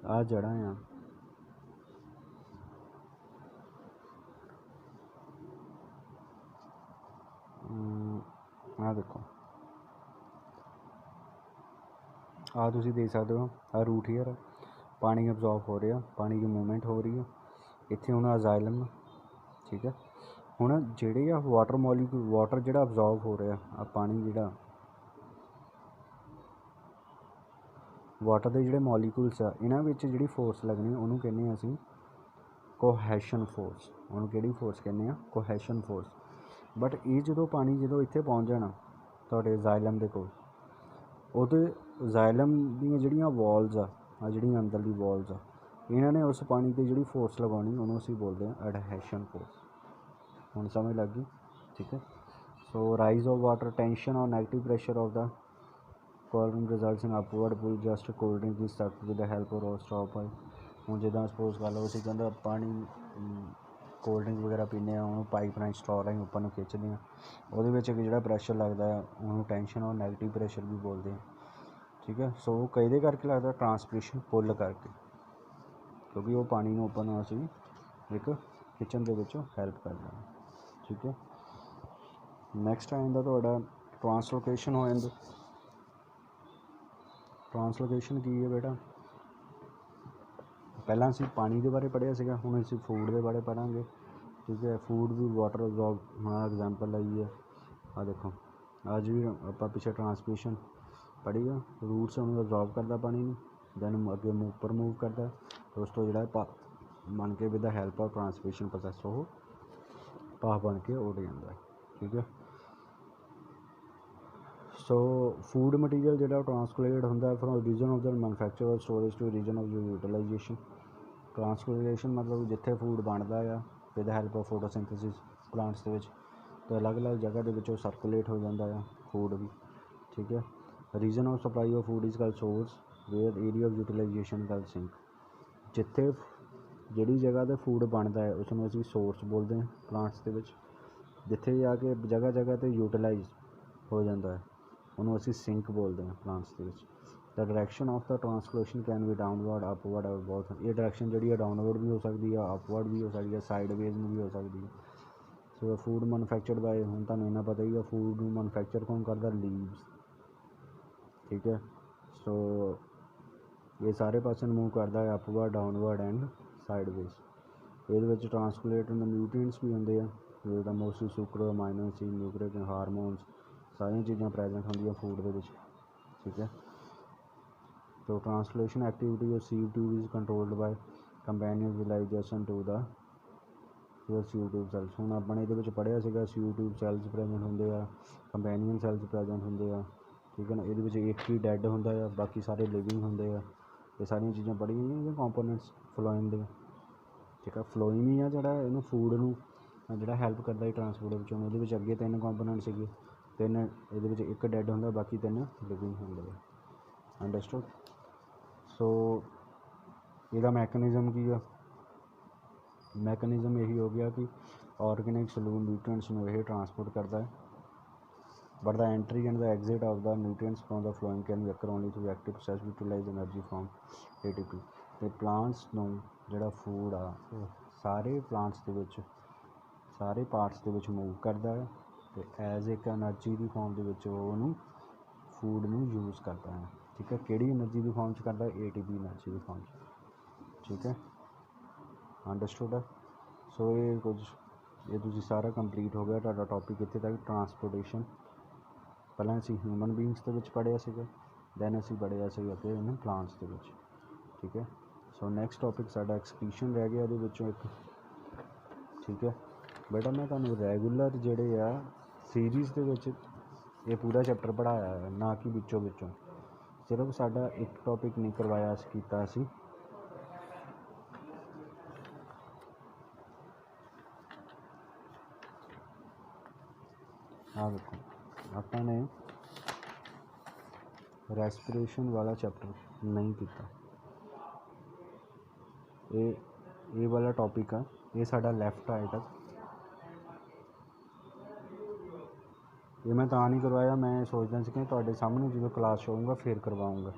ਆਹ ਜੜ੍ਹਾਂ ਆ, ਆਹ ਦੇਖੋ, ਆਹ ਤੁਸੀਂ ਦੇਖ ਸਕਦੇ ਹੋ, ਆਹ ਰੂਟ ਹੀਅਰ, ਪਾਣੀ ਅਬਜ਼ੋਰਬ ਹੋ ਰਿਹਾ, ਪਾਣੀ ਦੀ ਮੂਵਮੈਂਟ ਹੋ ਰਹੀ ਹੈ ਇੱਥੇ। ਹੁਣ ਆ ਜ਼ਾਈਲਮ, ਠੀਕ ਹੈ। ਹੁਣ ਜਿਹੜੇ ਆ ਵਾਟਰ ਮੋਲੀਕੂਲ, ਵਾਟਰ ਜਿਹੜਾ ਅਬਜ਼ੋਰਬ ਹੋ ਰਿਹਾ, ਆ ਪਾਣੀ ਜਿਹੜਾ ਵਾਟਰ ਦੇ ਜਿਹੜੇ ਮੋਲੀਕੂਲਸ ਆ ਇਹਨਾਂ ਵਿੱਚ ਜਿਹੜੀ ਫੋਰਸ ਲੱਗਣੀ ਉਹਨੂੰ ਕਹਿੰਦੇ ਹਾਂ ਅਸੀਂ ਕੋਹੈਸ਼ਨ ਫੋਰਸ। ਉਹਨੂੰ ਕਿਹੜੀ ਫੋਰਸ ਕਹਿੰਦੇ ਆ? ਕੋਹੈਸ਼ਨ ਫੋਰਸ। ਬਟ ਇਹ ਜਦੋਂ ਪਾਣੀ ਜਦੋਂ ਇੱਥੇ ਪਹੁੰਚ ਜਾਣਾ ਤੁਹਾਡੇ ਜ਼ਾਈਲਮ ਦੇ ਕੋਲ, ਉਹਦੇ ਜ਼ਾਈਲਮ ਦੀਆਂ ਜਿਹੜੀਆਂ ਵਾਲਸ ਆ ਜਿਹੜੀਆਂ ਅੰਦਰਲੀ ਵਾਲਸ ਆ, ਇਹਨਾਂ ਨੇ ਉਸ ਪਾਣੀ 'ਤੇ ਜਿਹੜੀ ਫੋਰਸ ਲਗਾਉਣੀ ਉਹਨੂੰ ਅਸੀਂ ਬੋਲਦੇ ਹਾਂ ਐਡਹੈਸ਼ਨ ਫੋਰਸ। ਹੁਣ ਸਮਝ ਲੱਗ ਗਈ, ਠੀਕ ਹੈ। So rise of water tension or negative pressure of the column results in upward pull just cold drink ਦੀ stuck with the help or stop. ਹੁਣ ਜਿੱਦਾਂ ਸਪੋਜ਼ ਕਰ ਲਓ ਅਸੀਂ ਕਹਿੰਦਾ ਪਾਣੀ ਕੋਲਡ ਡਰਿੰਕ ਵਗੈਰਾ ਪੀਂਦੇ ਹਾਂ, ਉਹਨੂੰ ਪਾਈਪ ਰਾਹੀਂ ਸਟੋਰ ਰਾਹੀਂ ਉੱਪਰ ਨੂੰ ਖਿੱਚਦੇ ਹਾਂ, ਉਹਦੇ ਵਿੱਚ ਜਿਹੜਾ ਪ੍ਰੈਸ਼ਰ ਲੱਗਦਾ ਆ ਉਹਨੂੰ ਟੈਂਸ਼ਨ ਔਰ ਨੈਗੇਟਿਵ ਪ੍ਰੈਸ਼ਰ ਵੀ ਬੋਲਦੇ ਹਾਂ, ਠੀਕ ਹੈ। ਸੋ ਕਿਹਦੇ ਕਰਕੇ ਲੱਗਦਾ? ਟਰਾਂਸਪੀਰੇਸ਼ਨ ਪੁੱਲ ਕਰਕੇ, ਕਿਉਂਕਿ ਉਹ ਪਾਣੀ ਨੂੰ ਉੱਪਰ ਨੂੰ ਅਸੀਂ ਇੱਕ ਖਿੱਚਣ ਦੇ ਵਿੱਚ ਹੈਲਪ ਕਰਦਾ ਹੈ, ਠੀਕ ਹੈ। ਨੈਕਸਟ ਆ ਜਾਂਦਾ ਤੁਹਾਡਾ ਟਰਾਂਸਲੋਕੇਸ਼ਨ ਹੋ ਜਾਂਦਾ। ਟਰਾਂਸਲੋਕੇਸ਼ਨ ਕੀ ਹੈ ਬੇਟਾ? ਪਹਿਲਾਂ ਅਸੀਂ ਪਾਣੀ ਦੇ ਬਾਰੇ ਪੜ੍ਹਿਆ ਸੀਗਾ, ਹੁਣ ਅਸੀਂ ਫੂਡ ਦੇ ਬਾਰੇ ਪੜ੍ਹਾਂਗੇ, ਠੀਕ ਹੈ। ਫੂਡ ਵੀ ਵਾਟਰ ਅਬਜ਼ੋਰਬ, ਹੁਣ ਐਗਜ਼ਾਮਪਲ ਲਈ ਹੈ, ਆਹ ਦੇਖੋ, ਅੱਜ ਵੀ ਆਪਾਂ ਪਿੱਛੇ ਟਰਾਂਸਪੀਰੇਸ਼ਨ ਪੜ੍ਹੀ ਆ। ਰੂਟਸ ਉਹਨੂੰ ਅਬਜ਼ੋਰਬ ਕਰਦਾ ਪਾਣੀ ਨੂੰ, ਦੈਨ ਅੱਗੇ ਉੱਪਰ ਮੂਵ ਕਰਦਾ, ਉਸ ਤੋਂ ਜਿਹੜਾ ਬਣ ਕੇ with the help of transpiration process ਉਹ ਭਾਫ ਬਣ ਕੇ ਉੱਡ ਜਾਂਦਾ, ਠੀਕ ਹੈ। ਸੋ ਫੂਡ ਮਟੀਰੀਅਲ ਜਿਹੜਾ ਟਰਾਂਸਕੁਲੇਟਡ ਹੁੰਦਾ from region of the manufacture storage to region of utilisation. Translocation ਮਤਲਬ ਜਿੱਥੇ ਫੂਡ ਬਣਦਾ ਆ with help of photosynthesis plants ਦੇ ਵਿੱਚ, ਅਤੇ ਅਲੱਗ-ਅਲੱਗ ਜਗ੍ਹਾ ਦੇ ਵਿੱਚ ਉਹ ਸਰਕੂਲੇਟ ਹੋ ਜਾਂਦਾ ਆ ਫੂਡ ਵੀ, ਠੀਕ ਹੈ। Region of supply of food is called source, where area of utilization called sink. ਜਿੱਥੇ ਜਿਹੜੀ ਜਗ੍ਹਾ 'ਤੇ ਫੂਡ ਬਣਦਾ ਹੈ ਉਸ ਨੂੰ ਅਸੀਂ ਸੋਰਸ ਬੋਲਦੇ ਹਾਂ ਪਲਾਂਟਸ ਦੇ ਵਿੱਚ। ਜਿੱਥੇ ਜਾ ਕੇ ਜਗ੍ਹਾ ਜਗ੍ਹਾ 'ਤੇ ਯੂਟੀਲਾਈਜ਼ ਹੋ ਜਾਂਦਾ ਹੈ ਉਹਨੂੰ ਅਸੀਂ ਸਿੰਕ ਬੋਲਦੇ ਹਾਂ ਪਲਾਂਟਸ ਦੇ ਵਿੱਚ। The direction of the translocation can be downward, upward or both. ਇਹ ਡਾਇਰੈਕਸ਼ਨ ਜਿਹੜੀ ਹੈ ਡਾਊਨਵਰਡ ਵੀ ਹੋ ਸਕਦੀ ਆ, ਅਪਵਰਡ ਵੀ ਹੋ ਸਕਦੀ ਹੈ, ਸਾਈਡਵੇਜ਼ ਨੂੰ ਵੀ ਹੋ ਸਕਦੀ ਹੈ। ਸੋ ਫੂਡ ਮੈਨੂਫੈਕਚਰਡ ਬਾਏ, ਹੁਣ ਤੁਹਾਨੂੰ ਇੰਨਾ ਪਤਾ ਹੀ ਆ ਫੂਡ ਨੂੰ ਮੈਨੂਫੈਕਚਰ ਕੌਣ ਕਰਦਾ? ਲੀਵਸ, ਠੀਕ ਹੈ। ਸੋ ਇਹ ਸਾਰੇ ਪਾਸੇ ਨੂੰ ਮੂਵ ਕਰਦਾ ਹੈ ਅਪਵਰਡ, ਡਾਊਨਵਰਡ ਐਂਡ ਸਾਈਡਵੇਜ਼। ਇਹਦੇ ਵਿੱਚ ਟਰਾਂਸਕੁਲੇਟਡ ਨਿਊਟ੍ਰੀਐਂਟਸ ਵੀ ਹੁੰਦੇ ਆ, ਜਿੱਦਾਂ mostly sugar, amino acid, nucleic hormones, ਸਾਰੀਆਂ ਚੀਜ਼ਾਂ ਪ੍ਰੈਜੈਂਟ ਹੁੰਦੀਆਂ ਫੂਡ ਦੇ ਵਿੱਚ, ਠੀਕ ਹੈ। So translation activity of sieve tube is controlled by companion ਵਿਲਾਈਜੇਸ਼ਨ to the sieve tube cells. ਹੁਣ ਆਪਾਂ ਨੇ ਇਹਦੇ ਵਿੱਚ ਪੜ੍ਹਿਆ ਸੀਗਾ ਸੀਵ ਟਿਊਬ ਸੈਲਸ ਪ੍ਰੈਜੈਂਟ ਹੁੰਦੇ ਆ, ਕੰਪੈਨੀਅਨ ਸੈਲਸ ਪ੍ਰੈਜੈਂਟ ਹੁੰਦੇ ਆ, ਠੀਕ ਹੈ ਨਾ। ਇਹਦੇ ਵਿੱਚ ਇੱਕ ਹੀ ਡੈਡ ਹੁੰਦਾ ਆ, ਬਾਕੀ ਸਾਰੇ ਲਿਵਿੰਗ ਹੁੰਦੇ ਆ। ਇਹ ਸਾਰੀਆਂ ਚੀਜ਼ਾਂ ਪੜ੍ਹੀਆਂ ਹੋਈਆਂ ਕੰਪੋਨੈਂਟਸ ਫਲੋਇਮ ਦੇ, ਠੀਕ ਹੈ। ਫਲੋਇਮ ਹੀ ਆ ਜਿਹੜਾ ਇਹਨੂੰ ਫੂਡ ਨੂੰ ਜਿਹੜਾ ਹੈਲਪ ਕਰਦਾ ਹੈ ਟਰਾਂਸਪੋਰਟ ਵਿੱਚ। ਹੁਣ ਇਹਦੇ ਵਿੱਚ ਅੱਗੇ 3 ਕੰਪੋਨੈਂਟ ਸੀਗੇ, 3 ਇਹਦੇ ਵਿੱਚ ਇੱਕ ਡੈਡ ਹੁੰਦਾ, ਬਾਕੀ 3 ਲਿਵਿੰਗ ਹੁੰਦੇ ਆ। ਅੰਡਰਸਟੂਡ। ਸੋ ਇਹਦਾ ਮੈਕੈਨਿਜ਼ਮ ਕੀ ਆ? ਮੈਕੈਨਿਜ਼ਮ ਇਹੀ ਹੋ ਗਿਆ ਕਿ ਆਰਗੈਨਿਕ ਸਲੂਨ ਨਿਊਟ੍ਰੀਐਂਟਸ ਨੂੰ ਇਹ ਟਰਾਂਸਪੋਰਟ ਕਰਦਾ ਹੈ, but the entry and the exit of the nutrients from the phloem can be occur only through active process utilise energy from ATP। ਅਤੇ ਪਲਾਂਟਸ ਨੂੰ ਜਿਹੜਾ ਫੂਡ ਆ ਉਹ ਸਾਰੇ ਪਲਾਂਟਸ ਦੇ ਵਿੱਚ, ਸਾਰੇ ਪਾਰਟਸ ਦੇ ਵਿੱਚ ਮੂਵ ਕਰਦਾ ਹੈ, ਅਤੇ ਐਜ਼ ਇੱਕ ਐਨਰਜੀ ਦੀ ਫੋਰਮ ਦੇ ਵਿੱਚ ਉਹ ਉਹਨੂੰ ਫੂਡ ਨੂੰ ਯੂਜ਼ ਕਰਦਾ ਹੈ, ਠੀਕ ਹੈ। ਕਿਹੜੀ ਐਨਰਜੀ ਦੀ ਫੋਰਮ 'ਚ ਕਰਦਾ? ATP ਐਨਰਜੀ ਦੀ ਫੋਰਮ 'ਚ, ਠੀਕ ਹੈ। ਅੰਡਰਸਟੂਡ ਹੈ। ਸੋ ਇਹ ਕੁਝ ਇਹ ਤੁਸੀਂ ਸਾਰਾ ਕੰਪਲੀਟ ਹੋ ਗਿਆ ਤੁਹਾਡਾ ਟੋਪਿਕ ਇੱਥੇ ਤੱਕ, ਟਰਾਂਸਪੋਰਟੇਸ਼ਨ। ਪਹਿਲਾਂ ਅਸੀਂ ਹਿਊਮਨ ਬੀਇੰਗਸ ਦੇ ਵਿੱਚ ਪੜ੍ਹਿਆ ਸੀਗਾ, ਦੈਨ ਅਸੀਂ ਪੜ੍ਹਿਆ ਸੀ ਅੱਗੇ ਇਹਨੂੰ ਪਲਾਂਟਸ ਦੇ ਵਿੱਚ, ਠੀਕ ਹੈ। ਸੋ ਨੈਕਸਟ ਟੋਪਿਕ ਸਾਡਾ ਐਕਸਕ੍ਰੀਸ਼ਨ ਰਹਿ ਗਿਆ ਇਹਦੇ ਵਿੱਚੋਂ ਇੱਕ, ਠੀਕ ਹੈ। ਬੇਟਾ ਮੈਂ ਤੁਹਾਨੂੰ ਰੈਗੂਲਰ ਜਿਹੜੇ ਆ ਸੀਰੀਜ਼ ਦੇ ਵਿੱਚ ਇਹ ਪੂਰਾ ਚੈਪਟਰ ਪੜ੍ਹਾਇਆ ਹੈ, ਨਾ ਕਿ ਵਿੱਚੋਂ ਸਿਰਫ ਸਾਡਾ ਇੱਕ ਟੋਪਿਕ ਨਹੀਂ ਕਰਵਾਇਆ ਕੀਤਾ ਅਸੀਂ। ਆਹ ਦੇਖੋ ਆਪਾਂ ਨੇ ਰੈਸਪੀਰੇਸ਼ਨ ਵਾਲਾ ਚੈਪਟਰ ਨਹੀਂ ਕੀਤਾ। ਇਹ ਵਾਲਾ ਟੋਪਿਕ ਆ, ये साडा लैफ्ट आई तक। ये मैं तां नहीं करवाया, मैं सोचदा सी कि तुहाडे सामने जो क्लास होऊगा फिर करवाऊँगा।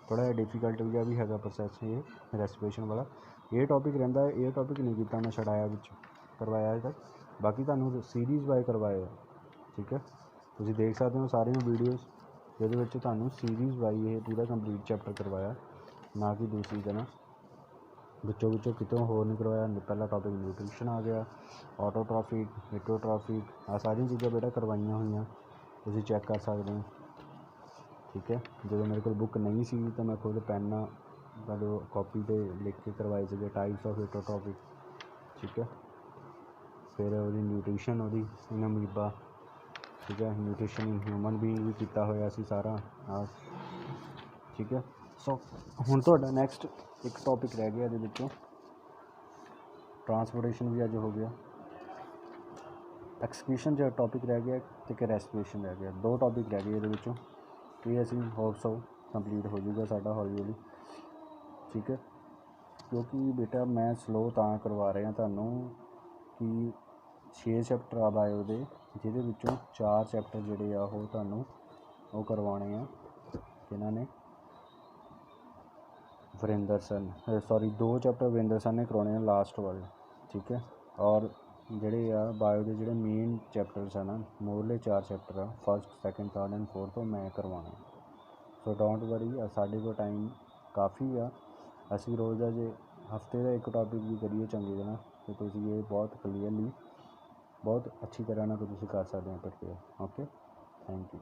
थोड़ा जिहा डिफिकल्ट भी हैगा प्रोसैस ये रेस्पिरेशन वाला। ये टॉपिक रहिंदा है, ये टॉपिक नहीं कीता मैं छड़ाया विच करवाया अजे तक। बाकी तुहानूं सीरीज़ वाई करवाया, ठीक है। तुसीं देख सकते हो सारियां वीडियोज़ जिहदे विच तुहानूं सीरीज़ वाई ये पूरा कंप्लीट चैप्टर करवाया, ना कि दूसरी तरह विचों कितों होर नहीं करवाया। पहला टॉपिक न्यूट्रिशन आ गया, ऑटोट्रॉफिक, हिटोट्रॉफिक, आ सारियां चीज़ां बेटा करवाइयां होईयां, तुसीं चैक कर सकते हो, ठीक है। जो मेरे को बुक नहीं सी तो मैं खुद पैन कॉपी पर लिख के करवाए थे टाइप्स ऑफ हिटोट्रॉफिक, ठीक है। फिर वो न्यूट्रिशन वो इन अमीबा, ठीक है। न्यूट्रिशन इन ह्यूमन बीइंग भी किया होया सी सारा, हाँ, ठीक है। सो हुण तुहाडा नैक्सट एक टॉपिक रह गया ये ट्रांसपोर्टेशन भी अज हो गया, एक्सक्रीशन जो टॉपिक रह गया, तो रेस्पिरेशन रह गया। दो टॉपिक रह गए ये असीं होप सो कंप्लीट हो जाऊगा साडा हौली हौली, ठीक है। क्योंकि बेटा मैं स्लो तां करवा रहा तुहानूं कि 6 चैप्टर आ बायो दे, जिहदे विचों 4 चैप्टर जिहड़े आ ओह तुहानूं ओह करवाने आ किन्हां ने, वरिंदर सर ने, सॉरी 2 चैप्टर वरिंदर सर ने करवाने लास्ट वाले, ठीक है। और जिहड़े आ बायो के जिहड़े मेन चैप्टर्स है ना, मोरले 4 चैप्टर आ, first second third and fourth तो मैं करवाने। सो डोंट वरी, साढ़े को टाइम काफ़ी आ, असी रोज़ का जे हफ्ते का एक टॉपिक भी करिए चंगी तरह तो तुसीं ये बहुत क्लीयरली बहुत अच्छी तरह ना तुसीं कर सकते हो प्रिपेयर। Okay, thank you.